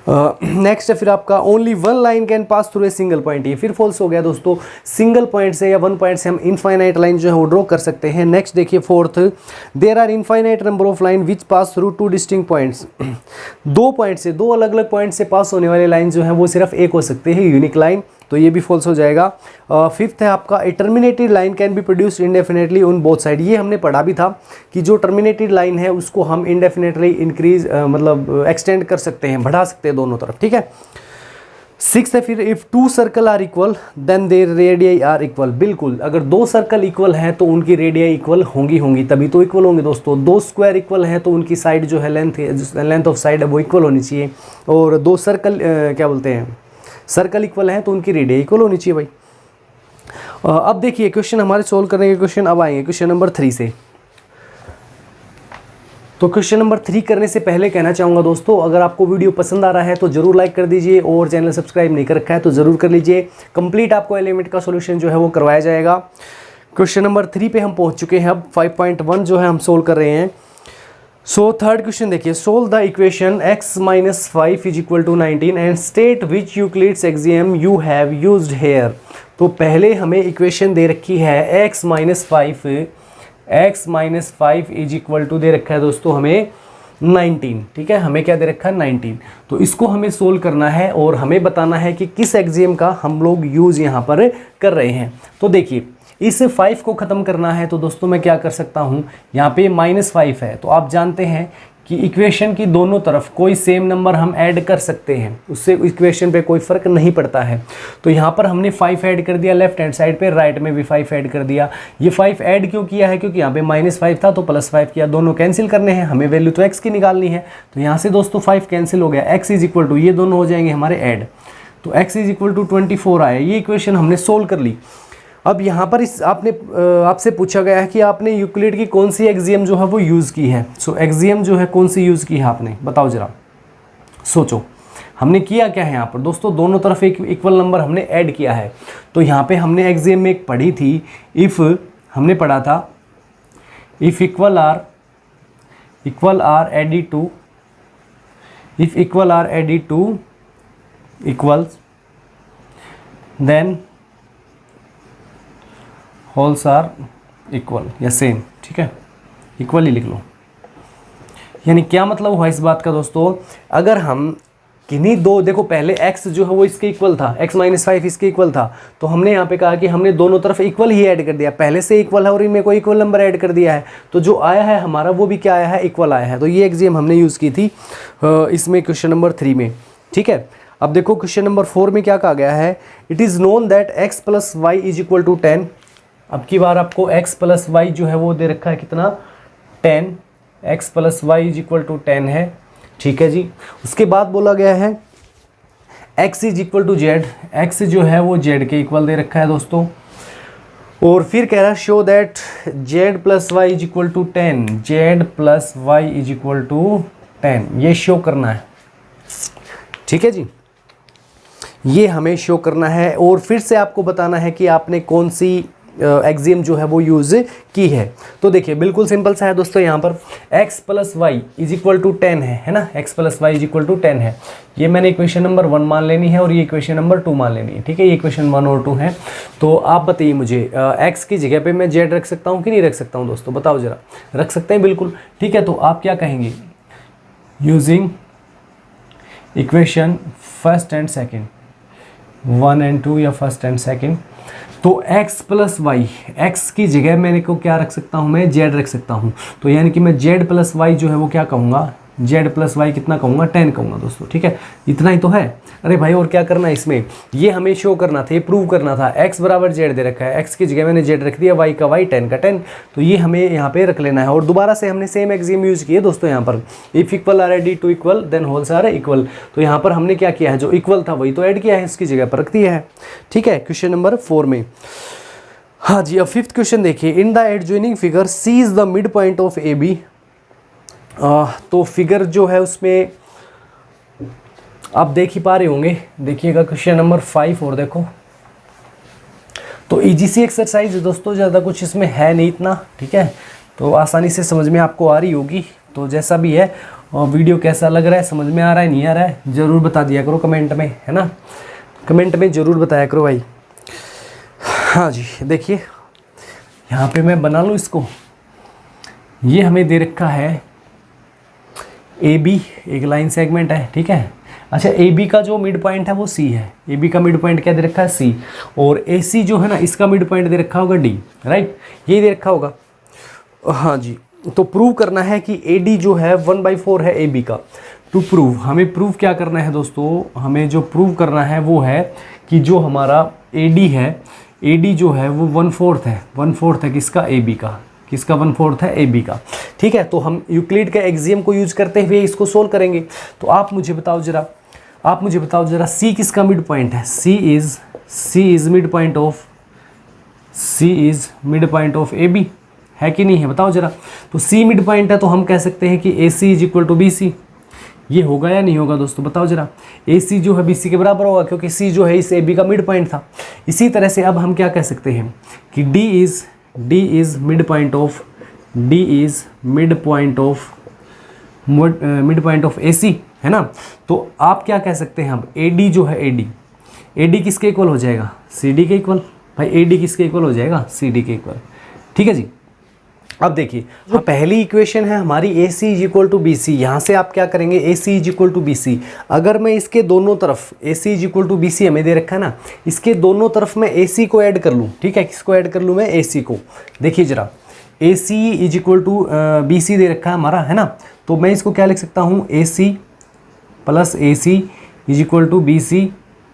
नेक्स्ट है फिर आपका only 1 line can pass through a single point, ये फिर फॉल्स हो गया दोस्तों। सिंगल पॉइंट से या 1 पॉइंट से हम इनफाइनाइट लाइन जो है वो ड्रॉ कर सकते हैं। नेक्स्ट देखिए fourth, there are infinite number of line which pass through 2 distinct points, 2 point से, 2 अलग अलग पॉइंट से पास होने वाले लाइन जो है वो सिर्फ एक हो सकते हैं, यूनिक लाइन। तो ये भी फॉल्स हो जाएगा। फिफ्थ है आपका a terminated line can be produced indefinitely on both side. ये हमने पढ़ा भी था कि जो टर्मिनेटेड लाइन है उसको हम इंडेफिनेटली इंक्रीज मतलब एक्सटेंड कर सकते हैं, बढ़ा सकते हैं दोनों तरफ, ठीक है। सिक्स है फिर if two circle are equal then their radii are equal. बिल्कुल, अगर दो सर्कल इक्वल हैं तो उनकी रेडियाई इक्वल होंगी तभी तो इक्वल होंगे दोस्तों। दो स्क्वायर इक्वल हैं तो उनकी साइड जो है लेंथ ऑफ साइड है वो इक्वल होनी चाहिए। और दो सर्कल क्या बोलते हैं, सर्कल इक्वल हैं तो उनकी रेडियाई इक्वल होनी चाहिए भाई। अब देखिए क्वेश्चन हमारे सोल्व करने के क्वेश्चन अब आएंगे क्वेश्चन नंबर 3 से। तो क्वेश्चन नंबर 3 करने से पहले कहना चाहूँगा दोस्तों, अगर आपको वीडियो पसंद आ रहा है तो जरूर लाइक कर दीजिए और चैनल सब्सक्राइब नहीं कर रखा है तो ज़रूर कर लीजिए। कंप्लीट आपको एलिमेंट का सॉल्यूशन जो है वो करवाया जाएगा। क्वेश्चन नंबर 3 पे हम पहुँच चुके हैं। अब 5.1 जो है हम सोल्व कर रहे हैं। सो थर्ड क्वेश्चन देखिए, solve the equation x - 5 = 19 and state which Euclid's axiom you have used here. तो पहले हमें इक्वेशन दे रखी है x - 5 = दे रखा है दोस्तों हमें 19, ठीक है। हमें क्या दे रखा है 19। तो इसको हमें सोल्व करना है और हमें बताना है कि किस एक्सियम का हम लोग यूज़ यहाँ पर कर रहे हैं। तो देखिए इस 5 को ख़त्म करना है तो दोस्तों मैं क्या कर सकता हूँ, यहाँ पे -5 है तो आप जानते हैं कि इक्वेशन की दोनों तरफ कोई सेम नंबर हम ऐड कर सकते हैं, उससे इक्वेशन पे कोई फ़र्क नहीं पड़ता है। तो यहाँ पर हमने 5 ऐड कर दिया लेफ्ट हैंड साइड पे, राइट में भी 5 ऐड कर दिया। ये 5 ऐड क्यों किया है, क्योंकि यहाँ पे -5 था तो +5 किया, दोनों कैंसिल करने हैं, हमें वैल्यू तो x की निकालनी है। तो यहाँ से दोस्तों 5 कैंसिल हो गया, x = ये दोनों हो जाएंगे हमारे ऐड, तो x = 24 आया। ये इक्वेशन हमने सोल्व कर ली। अब यहाँ पर आपसे पूछा गया है कि आपने यूक्लिड की कौन सी एक्सियम जो है वो यूज़ की है। सो एक्सियम जो है कौन सी यूज़ की है आपने, बताओ ज़रा, सोचो। हमने किया क्या है यहाँ पर दोस्तों, दोनों तरफ एक इक्वल नंबर हमने ऐड किया है। तो यहाँ पे हमने एक्सियम में एक पढ़ी थी, इफ़ हमने पढ़ा था if equal are added to equals then wholes are equal या सेम, ठीक है, इक्वल ही लिख लो। यानी क्या मतलब हुआ इस बात का दोस्तों, अगर हम किन्हीं दो, देखो पहले x जो है वो इसके इक्वल था, x - 5 इसके इक्वल था, तो हमने यहाँ पे कहा कि हमने दोनों तरफ इक्वल ही ऐड कर दिया, पहले से इक्वल है और इनमें कोई इक्वल नंबर ऐड कर दिया है, तो जो आया है हमारा वो भी क्या आया है, इक्वल आया है। तो ये एक्सियम हमने यूज़ की थी इसमें क्वेश्चन नंबर 3 में, ठीक है। अब देखो क्वेश्चन नंबर 4 में क्या कहा गया है, it is known that x + y = 10। अब की बार आपको x + y जो है वो दे रखा है कितना, 10, x + y = 10 है, ठीक है जी। उसके बाद बोला गया है x = z, x जो है वो z के इक्वल दे रखा है दोस्तों। और फिर कह रहा है show that z + y = 10, z + y = 10, ये शो करना है, ठीक है जी, ये हमें शो करना है। और फिर से आपको बताना है कि आपने कौन सी एक्सियम जो है वो यूज़ की है। तो देखिए बिल्कुल सिंपल सा है दोस्तों, यहाँ पर x + y = 10 है ना, x + y = 10 है। ये मैंने इक्वेशन नंबर 1 मान लेनी है और ये इक्वेशन नंबर 2 मान लेनी है, ठीक है। ये इक्वेशन 1 और 2 है। तो आप बताइए मुझे x की जगह पे मैं z रख सकता हूँ कि नहीं रख सकता हूँ दोस्तों, बताओ ज़रा। रख सकते हैं बिल्कुल, ठीक है। तो आप क्या कहेंगे, using equation 1st and 2nd, 1 and 2 या 1st and 2nd, तो x + y, x की जगह मैंने को क्या रख सकता हूँ, मैं z रख सकता हूँ। तो यानी कि मैं z + y जो है वो क्या कहूँगा, z + y कितना कहूँगा, 10 कहूँगा दोस्तों, ठीक है। इतना ही तो है। अरे भाई और क्या करना है इसमें, ये हमें शो करना था, ये प्रूव करना था। x = z दे रखा है, x की जगह मैंने z रख दिया, y का y, 10 का 10, तो ये हमें यहाँ पे रख लेना है। और दोबारा से हमने सेम एक्सियम यूज़ किए दोस्तों यहाँ पर, if equal are added to equal then wholes are equal. तो यहाँ पर हमने क्या किया है, जो इक्वल था वही तो ऐड किया है, इसकी जगह पर रख दिया है, ठीक है। क्वेश्चन नंबर 4 में, हाँ जी। अब 5th क्वेश्चन देखिए, in the adjoining figure C is the mid point of A B. तो फिगर जो है उसमें आप देख ही पा रहे होंगे, देखिएगा क्वेश्चन नंबर 5 और देखो। तो इजी सी एक्सरसाइज है दोस्तों, ज़्यादा कुछ इसमें है नहीं इतना, ठीक है। तो आसानी से समझ में आपको आ रही होगी। तो जैसा भी है, और वीडियो कैसा लग रहा है, समझ में आ रहा है नहीं आ रहा है, ज़रूर बता दिया करो कमेंट में, है ना, कमेंट में ज़रूर बताया करो भाई। हाँ जी, देखिए यहाँ पे मैं बना लूँ इसको। ये हमें दे रखा है AB, एक लाइन सेगमेंट है, ठीक है। अच्छा, ए बी का जो मिड पॉइंट है वो सी है, ए बी का मिड पॉइंट क्या दे रखा है सी, और ए सी जो है ना इसका मिड पॉइंट दे रखा होगा डी, राइट, यही दे रखा होगा। हाँ जी, तो प्रूव करना है कि ए डी जो है 1/4 है ए बी का। टू प्रूव, हमें प्रूव क्या करना है दोस्तों, हमें जो प्रूव करना है वो है कि जो हमारा ए डी है, ए डी जो है वो 1/4 है, 1/4 है किसका, ए बी का, किसका 1/4 है, ए बी का। ठीक है, तो हम यूक्लिड के एक्सियम को यूज करते हुए इसको सोल्व करेंगे। तो आप मुझे बताओ जरा सी किसका मिड पॉइंट है, C is mid point of A B, है कि नहीं है, बताओ जरा। तो सी मिड पॉइंट है तो हम कह सकते हैं कि A C is equal to B C, ये होगा या नहीं होगा दोस्तों, बताओ जरा। ए सी जो है बी सी के बराबर होगा क्योंकि सी जो है इस ए बी का मिड पॉइंट था। इसी तरह से अब हम क्या कह सकते हैं कि D is mid point of A C, है ना। तो आप क्या कह सकते हैं अब, ए डी जो है ए डी किसके इक्वल हो जाएगा, सी डी के इक्वल। भाई ए डी किसके इक्वल हो जाएगा, सी डी के इक्वल। ठीक है जी। अब देखिए, जो पहली इक्वेशन है हमारी A C is equal to B C, यहाँ से आप क्या करेंगे, A C is equal to B C. अगर मैं इसके दोनों तरफ, A C is equal to B C हमें दे रखा है ना, इसके दोनों तरफ मैं ए सी को ऐड कर लूँ। ठीक है, किसको ऐड कर लूँ मैं, ए सी को। देखिए जरा, A C is equal to B C दे रखा है हमारा, है ना। तो मैं इसको क्या लिख सकता हूँ, A C plus A C is equal to B C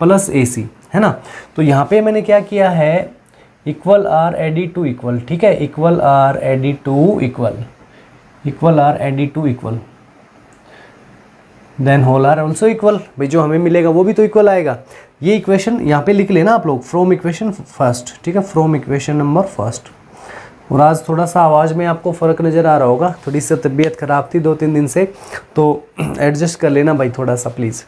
plus A C, है ना। तो यहाँ पे मैंने क्या किया है, equal are added to equal. ठीक है, equal are added to equal, then whole are also equal. भाई जो हमें मिलेगा वो भी तो इक्वल आएगा। ये इक्वेशन यहाँ पे लिख लेना आप लोग, फ्रॉम इक्वेशन फर्स्ट। ठीक है, फ्रॉम इक्वेशन नंबर फर्स्ट। और आज थोड़ा सा आवाज़ में आपको फ़र्क नज़र आ रहा होगा, थोड़ी सी तबीयत ख़राब थी 2-3 दिन से, तो एडजस्ट कर लेना भाई थोड़ा सा प्लीज़।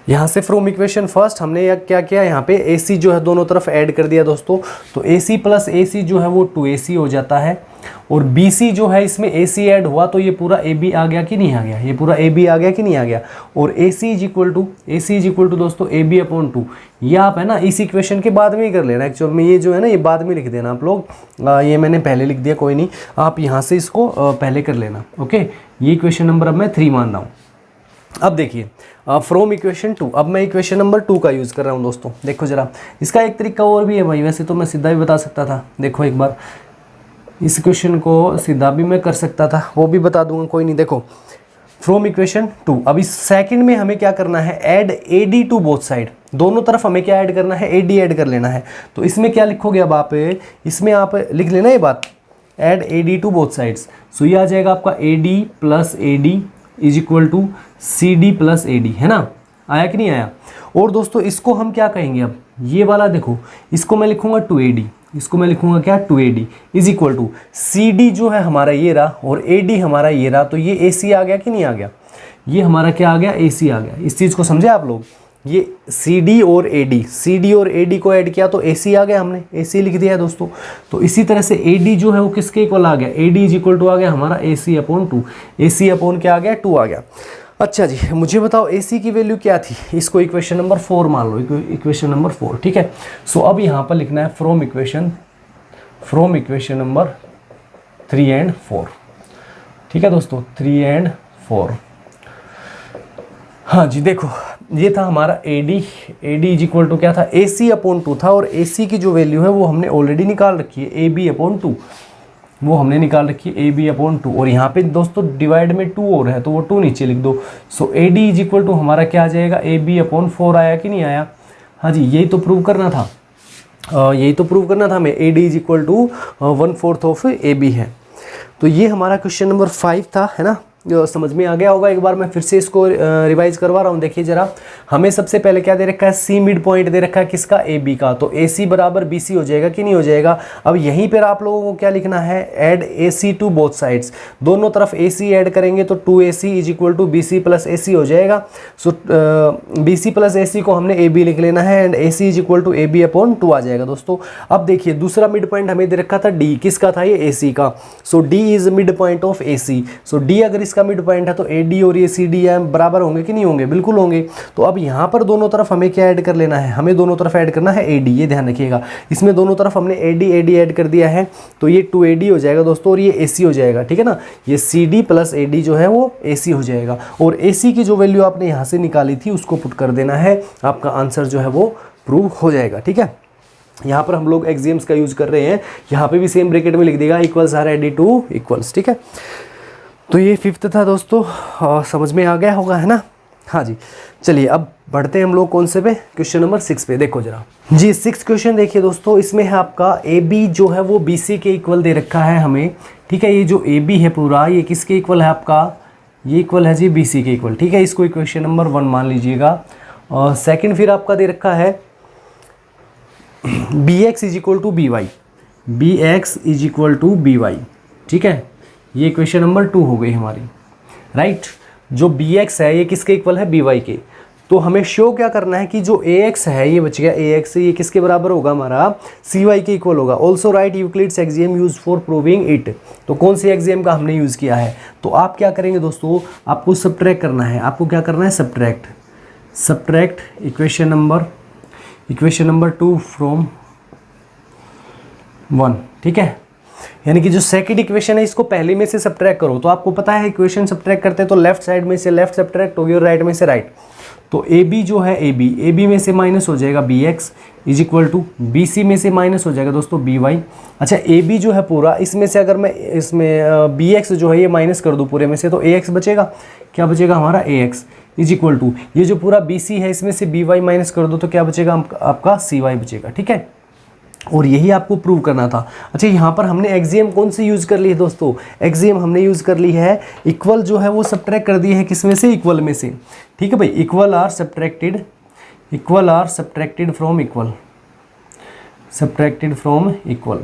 यहाँ से फ्रॉम इक्वेशन फर्स्ट हमने क्या किया, यहाँ पे ए सी जो है दोनों तरफ ऐड कर दिया दोस्तों। तो ए सी प्लस ए सी जो है वो 2AC हो जाता है, और बी सी जो है इसमें ए सी ऐड हुआ तो ये पूरा ए बी आ गया कि नहीं आ गया, ये पूरा ए बी आ गया कि नहीं आ गया। और ए सी इज इक्वल टू दोस्तों ए बी अपॉन 2। ये आप है ना इस इक्वेशन के बाद में ही कर लेना, एक्चुअल में ये जो है ना ये बाद में लिख देना आप लोग, ये मैंने पहले लिख दिया, कोई नहीं, आप यहाँ से इसको पहले कर लेना। ओके, ये इक्वेशन नंबर अब मैं 3 मान रहा हूँ। अब देखिए, फ्रॉम इक्वेशन 2, अब मैं इक्वेशन नंबर 2 का यूज़ कर रहा हूँ दोस्तों। देखो जरा, इसका एक तरीका और भी है भाई, वैसे तो मैं सीधा भी बता सकता था। देखो एक बार, इस इक्वेशन को सीधा भी मैं कर सकता था, वो भी बता दूंगा, कोई नहीं। देखो, फ्रॉम इक्वेशन 2, अब इस सेकंड में हमें क्या करना है, add A D to both side. दोनों तरफ हमें क्या ऐड करना है, ए डी ऐड कर लेना है। तो इसमें क्या लिखोगे अब आप, इसमें आप लिख लेना ये बात, add A D to both sides. So ये आ जाएगा आपका A D plus A D is equal to C D plus A D, है ना। आया कि नहीं आया। और दोस्तों इसको हम क्या कहेंगे, अब ये वाला देखो, इसको मैं लिखूंगा 2AD, इसको मैं लिखूंगा क्या, 2AD is equal to C D जो है हमारा ये रहा, और ए डी हमारा ये रहा। तो ये ए सी आ गया कि नहीं आ गया, ये हमारा क्या आ गया, ए सी आ गया। इस चीज़ को समझे आप लोग, ये सी डी और ए डी को ऐड किया तो ए सी आ गया, हमने ए सी लिख दिया है दोस्तों। तो इसी तरह से ए डी जो है वो किसके इक्वल आ गया, A D is equal to आ गया हमारा ए सी अपॉन 2, ए सी अपॉन क्या आ गया, 2 आ गया। अच्छा जी, मुझे बताओ ए सी की वैल्यू क्या थी, इसको इक्वेशन नंबर 4 मान लो, इक्वेशन नंबर 4। ठीक है, सो अब यहाँ पर लिखना है फ्रॉम इक्वेशन नंबर 3 and 4। ठीक है दोस्तों, 3 and 4। हाँ जी, देखो ये था हमारा A D is equal to क्या था, ए सी अपॉन 2 था, और ए सी की जो वैल्यू है वो हमने ऑलरेडी निकाल रखी है, ए बी अपॉन 2, वो हमने निकाल रखी है ए बी अपॉन 2। और यहाँ पे दोस्तों डिवाइड में 2 और है तो वो 2 नीचे लिख दो। So A D is equal to हमारा क्या आ जाएगा, ए बी अपॉन 4 आया कि नहीं आया। हाँ जी, यही तो प्रूव करना था, हमें A D is equal to 1/4 of A B है। तो ये हमारा क्वेश्चन नंबर 5 था, है ना। जो समझ में आ गया होगा, एक बार मैं फिर से इसको रिवाइज करवा रहा हूँ। देखिए जरा, हमें सबसे पहले क्या दे रखा है, सी मिड पॉइंट दे रखा है किसका, ए बी का। तो ए सी बराबर बी सी हो जाएगा कि नहीं हो जाएगा। अब यहीं पर आप लोगों को क्या लिखना है, add A C to both sides. दोनों तरफ ए सी ऐड करेंगे तो 2AC is equal to B C plus A C हो जाएगा। सो बी सी प्लस ए सी को हमने ए बी लिख लेना है, and A C is equal to A B upon 2 आ जाएगा दोस्तों। अब देखिए, दूसरा मिड पॉइंट हमें दे रखा था डी, किसका था ये, ए सी का। So D is mid point of A C. So D अगर इस इसका मिड पॉइंट है, तो AD और ये CD है बराबर होंगे कि नहीं होंगे, बिल्कुल होंगे। तो अब यहाँ पर दोनों तरफ हमें क्या ऐड कर लेना है, हमें दोनों तरफ ऐड करना है AD, ये ध्यान रखिएगा। इसमें दोनों तरफ हमने AD ऐड कर दिया है, तो ये 2AD हो जाएगा दोस्तों, और ये AC हो जाएगा, ठीक है ना। ये CD प्लस AD जो है वो AC हो जाएगा, और AC की जो वैल्यू आपने यहाँ से निकाली थी उसको पुट कर देना है, आपका आंसर जो है वो प्रूव हो जाएगा, ठीक है। यहाँ पर हम लोग एक्सियम्स का यूज कर रहे हैं, यहाँ पे भी सेम ब्रैकेट में लिख देगा equals are added to equals, ठीक है। तो ये 5th था दोस्तों, समझ में आ गया होगा, है ना। हाँ जी, चलिए अब बढ़ते हैं हम लोग कौन से पे, क्वेश्चन नंबर 6 पे। देखो जरा जी, 6 क्वेश्चन देखिए दोस्तों, इसमें है आपका AB जो है वो BC के इक्वल दे रखा है हमें, ठीक है। ये जो AB है पूरा, ये किसके इक्वल है आपका, ये इक्वल है जी BC के इक्वल, ठीक है। इसको इक्वेशन नंबर 1 मान लीजिएगा। और सेकंड फिर आपका दे रखा है BX is equal to BY, BX is equal to BY, ठीक है। ये इक्वेशन नंबर 2 हो गई हमारी, राइट। जो BX है ये किसके इक्वल है, BY के। तो हमें शो क्या करना है कि जो AX है ये बच गया AX, ये किसके बराबर होगा, हमारा CY के इक्वल होगा। Also right Euclid's axiom use for proving it. तो कौन से एक्सियम का हमने यूज़ किया है, तो आप क्या करेंगे दोस्तों, आपको सब्ट्रैक्ट करना है। आपको क्या करना है, सब्ट्रैक्ट इक्वेशन नंबर 2 फ्रॉम 1, ठीक है। यानी कि जो सेकंड इक्वेशन है इसको पहले में से सब्ट्रैक्ट करो। तो आपको पता है इक्वेशन सब्ट्रैक्ट करते हैं तो लेफ्ट साइड में से लेफ्ट सब्ट्रैक्ट होगी और राइट में से राइट। तो AB जो है AB में से माइनस हो जाएगा BX is equal to BC में से माइनस हो जाएगा दोस्तों BY। अच्छा AB जो है पूरा, इसमें से अगर मैं इसमें BX जो है ये माइनस कर दूँ पूरे में से, तो AX बचेगा, क्या बचेगा हमारा AX इज इक्वल टू ये जो पूरा BC है इसमें से BY माइनस कर दो तो क्या बचेगा आपका CY बचेगा, ठीक है। और यही आपको प्रूव करना था। अच्छा, यहाँ पर हमने एक्सियम कौन सी यूज़ कर ली है दोस्तों, एक्सियम हमने यूज़ कर ली है इक्वल जो है वो सब्ट्रैक्ट कर दी है किस में से, इक्वल में से, ठीक है भाई। Equal are subtracted from equal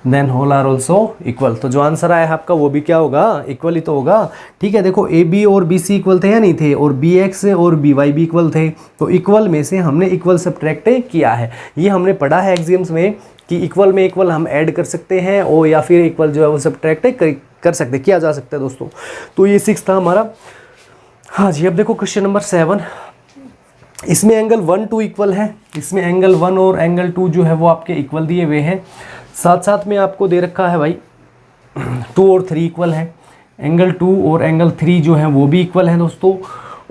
then whole are also equal. तो जो आंसर आया है आपका वो भी क्या होगा, इक्वल ही तो होगा, ठीक है। देखो AB और BC इक्वल थे या नहीं थे, और BX और BY भी इक्वल थे, तो इक्वल में से हमने इक्वल सब्ट्रैक्ट किया है। ये हमने पढ़ा है एग्जाम्स में कि इक्वल में इक्वल हम ऐड कर सकते हैं, और या फिर इक्वल जो है वो सब्ट्रैक्ट कर सकते, किया जा सकता है दोस्तों। तो ये 6 था हमारा। हाँ जी, अब देखो क्वेश्चन नंबर 7, इसमें एंगल 1 2 इक्वल है, इसमें एंगल 1 और एंगल 2 जो है वो आपके इक्वल दिए हुए हैं। साथ साथ में आपको दे रखा है भाई 2 और 3 इक्वल है, एंगल 2 और एंगल 3 जो है वो भी इक्वल है दोस्तों।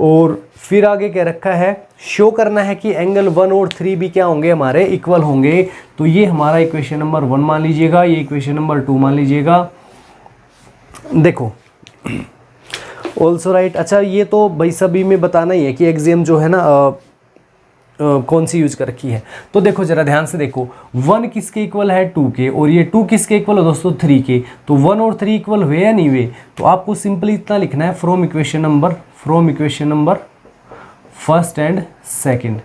और फिर आगे क्या रखा है, शो करना है कि एंगल 1 और 3 भी क्या होंगे, हमारे इक्वल होंगे। तो ये हमारा इक्वेशन नंबर 1 मान लीजिएगा, ये इक्वेशन नंबर 2 मान लीजिएगा। देखो ऑल्सो राइट। अच्छा, ये तो भाई सभी में बताना ही है कि एक्सियम जो है ना कौन सी यूज कर रखी है। तो देखो जरा ध्यान से देखो, 1 किसके इक्वल है, 2 के, और ये 2 किसके इक्वल है दोस्तों, 3 के। तो 1 और 3 इक्वल हुए या नहीं हुए, तो आपको सिंपली इतना लिखना है from equation number first and second.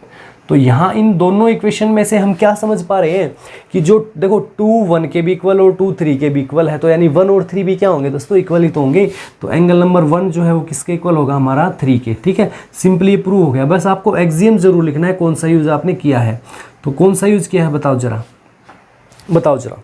तो यहाँ इन दोनों इक्वेशन में से हम क्या समझ पा रहे हैं कि जो देखो 2 1 के भी इक्वल और 2 3 के भी इक्वल है, तो यानी 1 और 3 भी क्या होंगे दोस्तों, इक्वल ही तो होंगे। तो एंगल नंबर 1 जो है वो किसके इक्वल होगा, हमारा 3 के, ठीक है। सिंपली प्रूव हो गया। बस आपको एक्सियम जरूर लिखना है कौन सा यूज आपने किया है। तो कौन सा यूज किया है बताओ जरा।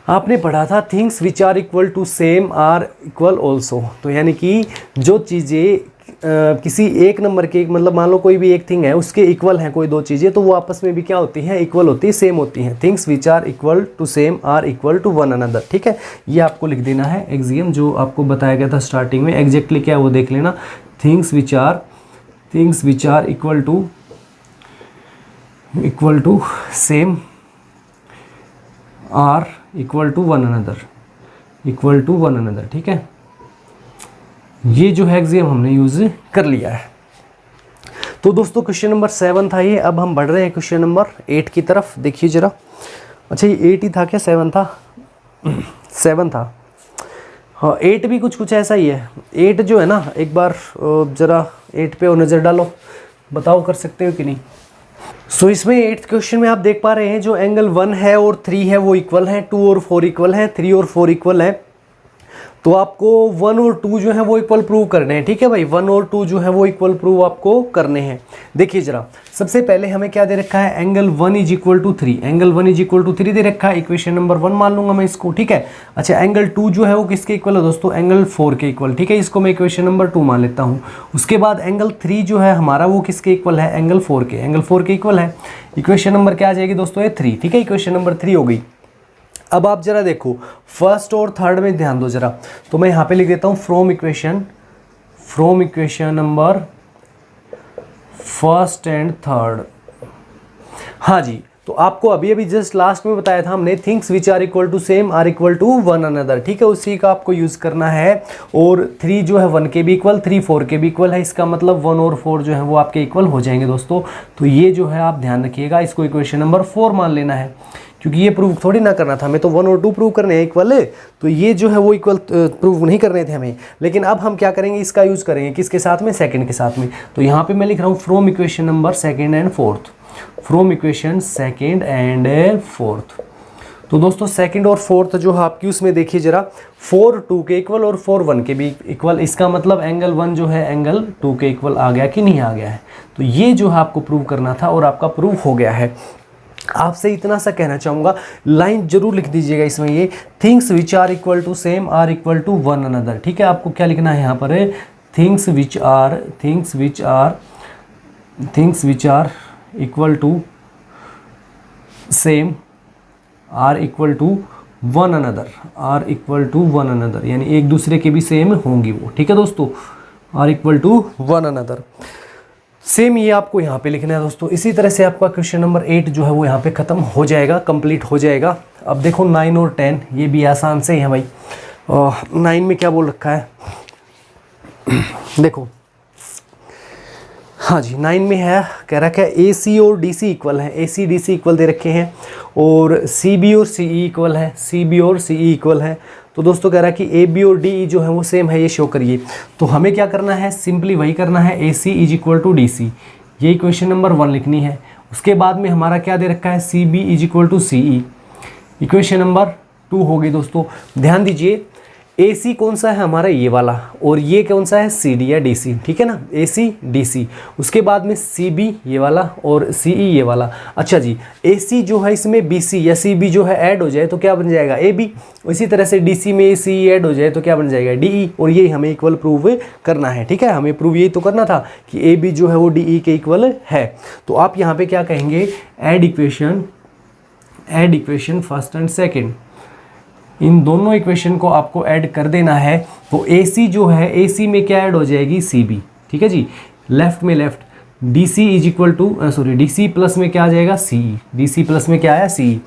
आपने पढ़ा था things which are equal to same are equal also. तो यानी कि जो चीज़ें किसी एक नंबर के, मतलब मान लो कोई भी एक थिंग है उसके इक्वल हैं कोई 2 चीज़ें, तो वो आपस में भी क्या होती हैं, इक्वल होती है, सेम होती हैं। Things which are equal to same are equal to one another, ठीक है। ये आपको लिख देना है एक्सियम जो आपको बताया गया था स्टार्टिंग में, एग्जैक्टली क्या है वो देख लेना। Things which are equal to same are equal to one another, ठीक है। ये जो है एक्सियम हमने यूज कर लिया है। तो दोस्तों क्वेश्चन नंबर 7 था ये। अब हम बढ़ रहे हैं क्वेश्चन नंबर 8 की तरफ। देखिए जरा। अच्छा, ये 8 ही था क्या, 7 था? 7 था, हाँ। 8 भी कुछ ऐसा ही है। 8 जो है ना, एक बार जरा 8 पे और नज़र डालो, बताओ कर सकते हो कि नहीं। सो इसमें 8th क्वेश्चन में आप देख पा रहे हैं जो एंगल 1 है और 3 है वो इक्वल हैं, 2 और 4 इक्वल हैं, 3 और 4 इक्वल है। तो आपको 1 और 2 जो है वो इक्वल प्रूव करने हैं, ठीक है भाई, 1 और 2 जो है वो इक्वल प्रूव आपको करने हैं। देखिए जरा, सबसे पहले हमें क्या दे रखा है, angle 1 is equal to 3, angle 1 is equal to 3 दे रखा है, इक्वेशन नंबर 1 मान लूंगा मैं इसको, ठीक है। अच्छा, एंगल 2 जो है वो किसके इक्वल है दोस्तों, एंगल 4 के इक्वल, ठीक है, इसको मैं इक्वेशन नंबर 2 मान लेता हूँ। उसके बाद एंगल 3 जो है हमारा वो किसके इक्वल है, एंगल 4 के, एंगल 4 के इक्वल है। इक्वेशन नंबर क्या आ जाएगी दोस्तों, ये 3, ठीक है, इक्वेशन नंबर 3 हो गई। अब आप जरा देखो फर्स्ट और थर्ड में ध्यान दो जरा, तो मैं यहाँ पे लिख देता हूँ from equation number first and third. हाँ जी, तो आपको अभी अभी जस्ट लास्ट में बताया था हमने, things which are equal to same are equal to one another, ठीक है, उसी का आपको यूज करना है। और 3 जो है 1 के भी इक्वल, 3 4 के भी इक्वल है, इसका मतलब 1 और 4 जो है वो आपके इक्वल हो जाएंगे दोस्तों। तो ये जो है आप ध्यान रखिएगा, इसको इक्वेशन नंबर 4 मान लेना है, क्योंकि ये प्रूव थोड़ी ना करना था हमें, तो 1 और 2 प्रूव करने हैं इक्वल है, तो ये जो है वो इक्वल प्रूव नहीं करने थे हमें। लेकिन अब हम क्या करेंगे, इसका यूज़ करेंगे किसके साथ में, सेकंड के साथ में। तो यहाँ पे मैं लिख रहा हूँ from equation number second and fourth, from equation second and fourth. तो दोस्तों सेकंड और फोर्थ जो है आपकी, उसमें देखिए जरा, 4 2 के इक्वल और 4 1 के भी इक्वल, इसका मतलब एंगल 1 जो है एंगल 2 के इक्वल आ गया कि नहीं आ गया है। तो ये जो है आपको प्रूव करना था और आपका प्रूव हो गया है। आपसे इतना सा कहना चाहूँगा, लाइन जरूर लिख दीजिएगा इसमें, ये things which are equal to same are equal to one another, ठीक है। आपको क्या लिखना है यहाँ पर, things which are equal to same are equal to one another, यानी एक दूसरे के भी सेम होंगी वो, ठीक है दोस्तों, are equal to one another. Same ये आपको यहाँ पे लिखना है दोस्तों। इसी तरह से आपका क्वेश्चन नंबर 8 जो है वो यहाँ पे ख़त्म हो जाएगा, कंप्लीट हो जाएगा। अब देखो 9 और 10, ये भी आसान से ही है भाई। 9 में क्या बोल रखा है देखो, हाँ जी, 9 में है, कह रखा है AC और DC इक्वल है, AC DC इक्वल दे रखे हैं, और CB और CE इक्वल है, CB और CE इक्वल है। तो दोस्तों कह रहा है कि AB और DE जो है वो सेम है, ये शो करिए। तो हमें क्या करना है, सिंपली वही करना है, AC is equal to DC, ये इक्वेशन नंबर 1 लिखनी है। उसके बाद में हमारा क्या दे रखा है, CB is equal to CE, equation number 2 हो गई दोस्तों। ध्यान दीजिए, AC कौन सा है हमारा, ये वाला, और ये कौन सा है, CD या DC, ठीक है ना, AC DC। उसके बाद में CB ये वाला और CE ये वाला। अच्छा जी, AC जो है इसमें BC या CB जो है ऐड हो जाए तो क्या बन जाएगा, AB। इसी तरह से DC में CE ऐड हो जाए तो क्या बन जाएगा, DE, और ये हमें इक्वल प्रूव करना है, ठीक है। हमें प्रूव यही तो करना था कि AB जो है वो DE के इक्वल है। तो आप यहाँ पे क्या कहेंगे, add equation first and second, इन दोनों इक्वेशन को आपको ऐड कर देना है। तो AC जो है, AC में क्या ऐड हो जाएगी, CB, ठीक है जी, लेफ्ट में left, DC is equal to DC plus में क्या आ जाएगा, CE, DC प्लस में क्या आया, CE,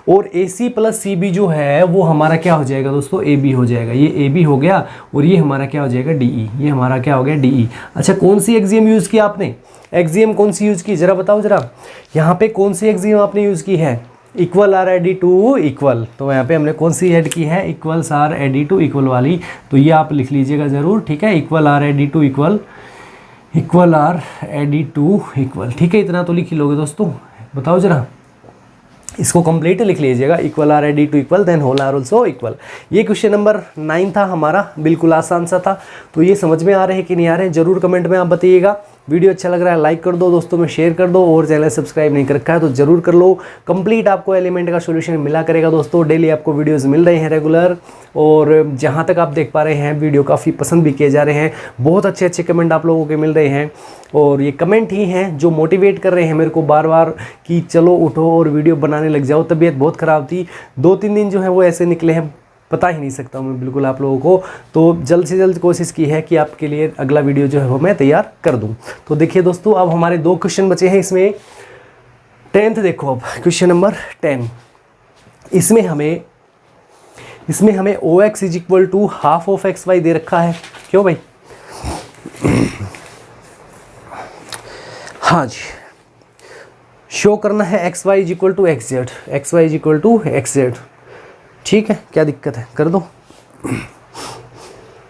और AC प्लस CB जो है वो हमारा क्या हो जाएगा दोस्तों, AB हो जाएगा। ये AB हो गया, और ये हमारा क्या हो जाएगा, DE, ये हमारा क्या हो गया, DE। अच्छा, कौन सी एक्सियम यूज़ की आपने, एक्सियम कौन सी यूज़ की, जरा बताओ जरा, यहाँ पे कौन सी एक्सियम आपने यूज़ की है, equal are added to equal. तो यहाँ पे हमने कौन सी ऐड की है, equals are added to equal वाली। तो ये आप लिख लीजिएगा ज़रूर, ठीक है, equal are added to equal, equal are added to equal, ठीक है। इतना तो लिख ही लोगे दोस्तों, बताओ जरा, इसको कंप्लीट लिख लीजिएगा, equal are added to equal then whole are also equal. ये क्वेश्चन नंबर 9 था हमारा, बिल्कुल आसान सा था। तो ये समझ में आ रहे हैं कि नहीं आ रहे हैं, जरूर कमेंट में आप बताइएगा। वीडियो अच्छा लग रहा है लाइक कर दो, दोस्तों में शेयर कर दो, और चैनल सब्सक्राइब नहीं कर रखा है तो जरूर कर लो। कंप्लीट आपको एलिमेंट का सॉल्यूशन मिला करेगा दोस्तों, डेली आपको वीडियोस मिल रहे हैं रेगुलर, और जहाँ तक आप देख पा रहे हैं वीडियो काफ़ी पसंद भी किए जा रहे हैं, बहुत अच्छे अच्छे कमेंट आप लोगों के मिल रहे हैं, और ये कमेंट ही हैं जो मोटिवेट कर रहे हैं मेरे को बार बार कि चलो उठो और वीडियो बनाने लग जाओ। तबीयत बहुत ख़राब थी, 2-3 दिन जो है वो ऐसे निकले हैं, पता ही नहीं सकता हूँ मैं बिल्कुल आप लोगों को। तो जल्द से जल्द कोशिश की है कि आपके लिए अगला वीडियो जो है वो मैं तैयार कर दूँ। तो देखिए दोस्तों, अब हमारे 2 क्वेश्चन बचे हैं इसमें। 10th देखो, अब क्वेश्चन नंबर 10, इसमें हमें OX is equal to half of XY दे रखा है। क्यों भाई, हाँ जी, शो करना है XY is equal to XZ, XY is equal to XZ, ठीक है, क्या दिक्कत है, कर दो।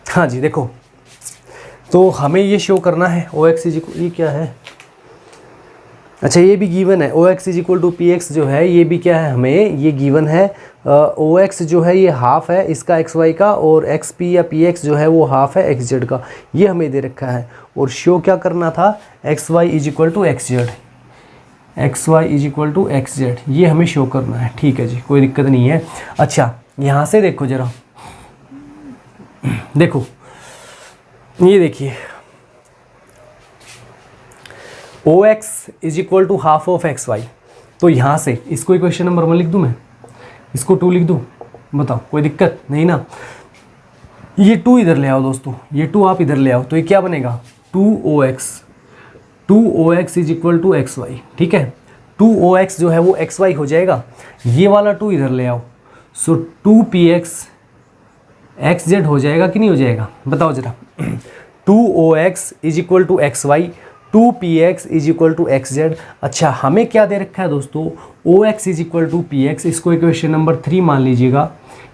हाँ जी, देखो, तो हमें ये शो करना है OX इज इक्वल, ये क्या है, अच्छा ये भी गिवन है, O X is equal to P X जो है ये भी क्या है, हमें ये गिवन है। ओ एक्स जो है ये हाफ है इसका एक्स वाई का, और एक्स पी या पी एक्स जो है वो हाफ है एक्स जेड का, ये हमें दे रखा है। और शो क्या करना था, X Y is equal to X Z, X Y is equal to X Z, ये हमें शो करना है। ठीक है जी, कोई दिक्कत नहीं है। अच्छा यहाँ से देखो ज़रा, देखो ये देखिए, O X is equal to half of X Y, तो यहाँ से इसको इक्वेशन नंबर 1 लिख दूँ मैं, इसको 2 लिख दूँ, बताओ कोई दिक्कत नहीं ना। ये 2 इधर ले आओ दोस्तों, ये 2 आप इधर ले आओ, तो ये क्या बनेगा 2OX, 2OX is equal to X Y. ठीक है, 2OX जो है वो एक्स वाई हो जाएगा, ये वाला 2 इधर ले आओ, सो 2PX एक्स जेड हो जाएगा कि नहीं हो जाएगा, बताओ जरा। 2OX is equal to X Y, 2PX is equal to X Z. अच्छा हमें क्या दे रखा है दोस्तों, OX is equal to PX, इसको इक्वेशन नंबर 3 मान लीजिएगा,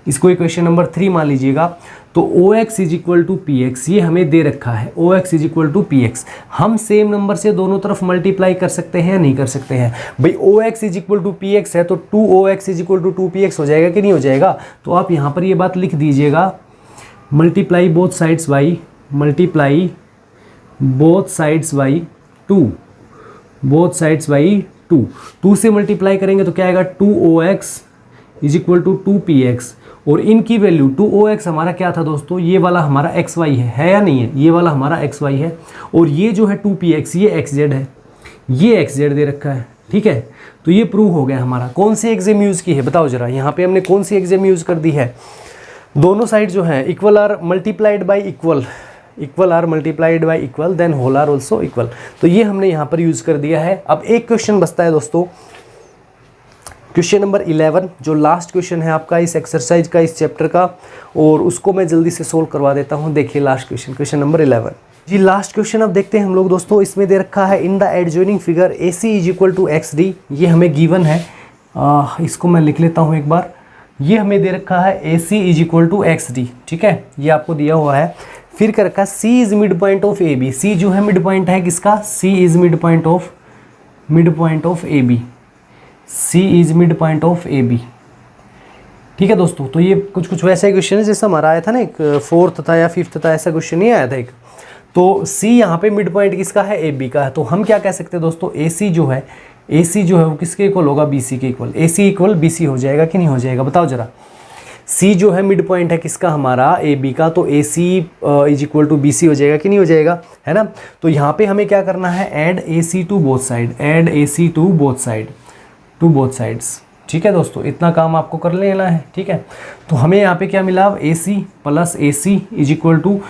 इसको इक्वेशन नंबर 3 मान लीजिएगा। तो OX is equal to PX ये हमें दे रखा है, OX is equal to PX। हम सेम नंबर से दोनों तरफ मल्टीप्लाई कर सकते हैं या नहीं कर सकते हैं भाई। OX is equal to PX है तो 2OX is equal to 2PX हो जाएगा कि नहीं हो जाएगा। तो आप यहाँ पर ये बात लिख दीजिएगा, multiply both sides by, multiply both sides by 2, both sides by 2, 2 से मल्टीप्लाई करेंगे तो क्या आएगा 2OX is equal to 2PX, और इनकी वैल्यू 2OX हमारा क्या था दोस्तों, ये वाला हमारा XY है या नहीं है, ये वाला हमारा XY है, और ये जो है 2PX ये XZ है, ये XZ दे रखा है। ठीक है, तो ये प्रूव हो गया हमारा। कौन सी एग्जाम यूज़ की है बताओ जरा, यहाँ पे हमने कौन सी एग्जाम यूज़ कर दी है, दोनों साइड जो है equal are multiplied by equal, equal are multiplied by equal, then whole are also equal, तो ये हमने यहाँ पर यूज़ कर दिया है। अब एक क्वेश्चन बचता है दोस्तों, क्वेश्चन नंबर 11 जो लास्ट क्वेश्चन है आपका इस एक्सरसाइज का, इस चैप्टर का, और उसको मैं जल्दी से सोल्व करवा देता हूँ। देखिए लास्ट क्वेश्चन, क्वेश्चन नंबर 11 जी, लास्ट क्वेश्चन अब देखते हैं हम लोग दोस्तों। इसमें दे रखा है in the adjoining figure AC is equal to XD, ये हमें गिवन है, इसको मैं लिख लेता हूँ एक बार। ये हमें दे रखा है AC is equal to XD, ठीक है, ये आपको दिया हुआ है। फिर कर रखा है C is mid point of AB, C जो है मिड पॉइंट है किसका, C is mid point of AB, C is mid point of AB। ठीक है दोस्तों, तो ये कुछ वैसा ही क्वेश्चन है जैसा हमारा आया था ना, एक 4th था या 5th था, ऐसा क्वेश्चन नहीं आया था एक। तो C यहाँ पे मिड पॉइंट किसका है, AB का है। तो हम क्या कह सकते हैं दोस्तों, AC जो है वो किसके इक्वल होगा, BC के इक्वल। AC इक्वल BC हो जाएगा कि नहीं हो जाएगा, बताओ जरा। C जो है मिड पॉइंट है किसका, हमारा AB का, तो AC is equal to BC हो जाएगा कि नहीं हो जाएगा, है ना। तो यहाँ पे हमें क्या करना है, add AC to both side, add AC to both sides. ठीक है दोस्तों, इतना काम आपको कर लेना है। ठीक है, तो हमें यहाँ पे क्या मिला, AC plus AC is equal to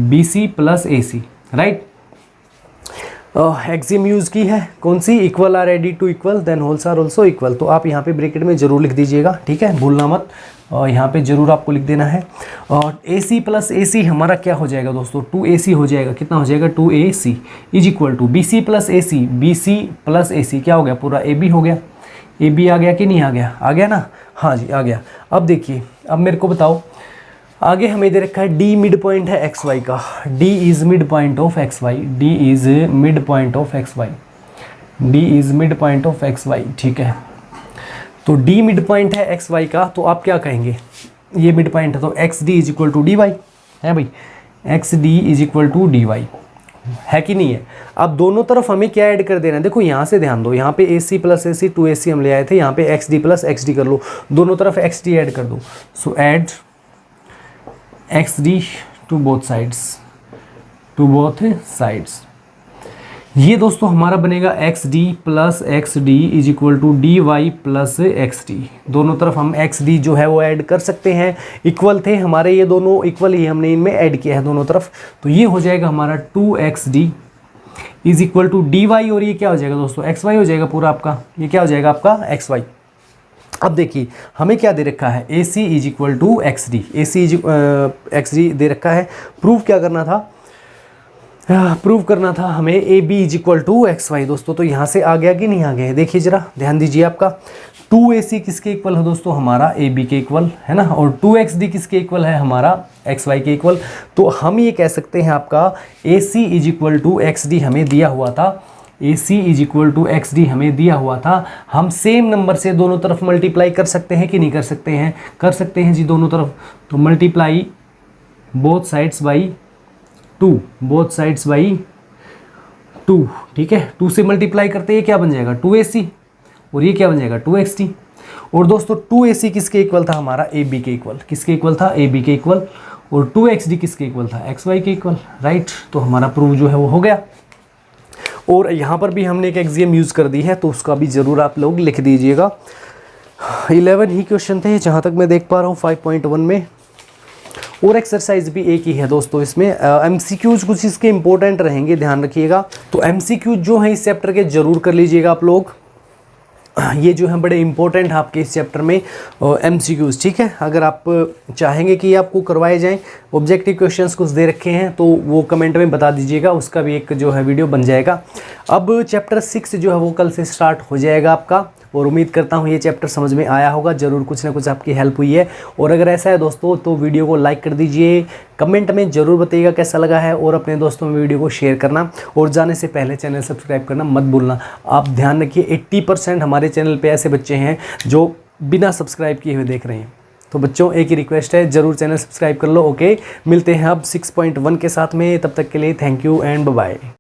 BC plus AC, right. Axiom use की है कौन सी, equal are added to equal then wholes are also equal. तो आप यहाँ पे ब्रैकेट में जरूर लिख दीजिएगा, ठीक है, भूलना मत, यहाँ पे जरूर आपको लिख देना है। और AC प्लस AC हमारा क्या हो जाएगा दोस्तों, 2AC हो जाएगा, कितना हो जाएगा 2AC is equal to BC plus AC, BC plus AC क्या हो गया, पूरा AB हो गया। AB आ गया कि नहीं आ गया, आ गया ना, हाँ जी आ गया। अब देखिए, अब मेरे को बताओ, आगे हमें दे रखा है D मिड पॉइंट है XY का, D is mid point of XY, D is mid point of XY, D is mid point of XY, ठीक है। तो D मिड पॉइंट है XY का, तो आप क्या कहेंगे, ये मिड पॉइंट है तो XD is equal to DY है भाई, XD is equal to DY है कि नहीं है। अब दोनों तरफ हमें क्या ऐड कर देना है, देखो यहाँ से ध्यान दो, यहाँ पे AC प्लस AC 2AC हम ले आए थे, यहाँ पे XD प्लस XD कर लो, दोनों तरफ XD ऐड कर दो। So add XD to both sides. ये दोस्तों हमारा बनेगा XD plus XD is equal to DY plus XD। दोनों तरफ हम XD जो है वो ऐड कर सकते हैं, इक्वल थे हमारे ये दोनों, इक्वल ही हमने इनमें ऐड किया है दोनों तरफ। तो ये हो जाएगा हमारा 2XD is equal to DY, और ये क्या हो जाएगा दोस्तों, XY हो जाएगा पूरा आपका, ये क्या हो जाएगा आपका XY। अब देखिए हमें क्या दे रखा है, AC is equal to XD, AC is XD दे रखा है। प्रूफ क्या करना था, प्रूव करना था हमें AB is equal to XY दोस्तों। तो यहाँ से आ गया कि नहीं आ गया, देखिए जरा ध्यान दीजिए आपका। 2AC किसके इक्वल है दोस्तों, हमारा AB के इक्वल है ना, और 2XD किसके इक्वल है, हमारा XY के इक्वल। तो हम ये कह सकते हैं आपका AC is equal to XD हमें दिया हुआ था, A C is equal to X D हमें दिया हुआ था, हम सेम नंबर से दोनों तरफ मल्टीप्लाई कर सकते हैं कि नहीं कर सकते हैं? कर सकते हैं जी दोनों तरफ। तो multiply both sides by 2, both sides by 2, ठीक है। 2 से मल्टीप्लाई करते ये क्या बन जाएगा 2ac, और ये क्या बन जाएगा 2xt। और दोस्तों 2ac किसके इक्वल था? हमारा ab के इक्वल। किसके इक्वल था? ab के इक्वल। और 2xd किसके इक्वल था? xy के इक्वल, राइट। तो हमारा प्रूव जो है वो हो गया। और यहाँ पर भी हमने एक एक्सियम यूज़ कर दी है, तो उसका भी ज़रूर आप लोग लिख दीजिएगा। 11 ही क्वेश्चन थे जहाँ तक मैं देख पा रहा हूँ 5.1 में, और एक्सरसाइज भी एक ही है दोस्तों। इसमें एमसीक्यूज कुछ इसके इंपॉर्टेंट रहेंगे, ध्यान रखिएगा। तो एमसीक्यूज जो है इस चैप्टर के जरूर कर लीजिएगा आप लोग, ये जो है बड़े इंपॉर्टेंट है आपके इस चैप्टर में एमसीक्यूज, ठीक है। अगर आप चाहेंगे कि आपको करवाए जाएं, ऑब्जेक्टिव क्वेश्चंस कुछ दे रखे हैं तो वो कमेंट में बता दीजिएगा, उसका भी एक जो है वीडियो बन जाएगा। अब चैप्टर 6 जो है वो कल से स्टार्ट हो जाएगा आपका, और उम्मीद करता हूँ ये चैप्टर समझ में आया होगा, ज़रूर कुछ ना कुछ आपकी हेल्प हुई है। और अगर ऐसा है दोस्तों तो वीडियो को लाइक कर दीजिए, कमेंट में ज़रूर बताइएगा कैसा लगा है, और अपने दोस्तों में वीडियो को शेयर करना, और जाने से पहले चैनल सब्सक्राइब करना मत भूलना। आप ध्यान रखिए 80% हमारे चैनल पे ऐसे बच्चे हैं जो बिना सब्सक्राइब किए हुए देख रहे हैं। तो बच्चों एक ही रिक्वेस्ट है, ज़रूर चैनल सब्सक्राइब कर लो। ओके, मिलते हैं अब 6.1 के साथ में, तब तक के लिए thank you and bye bye.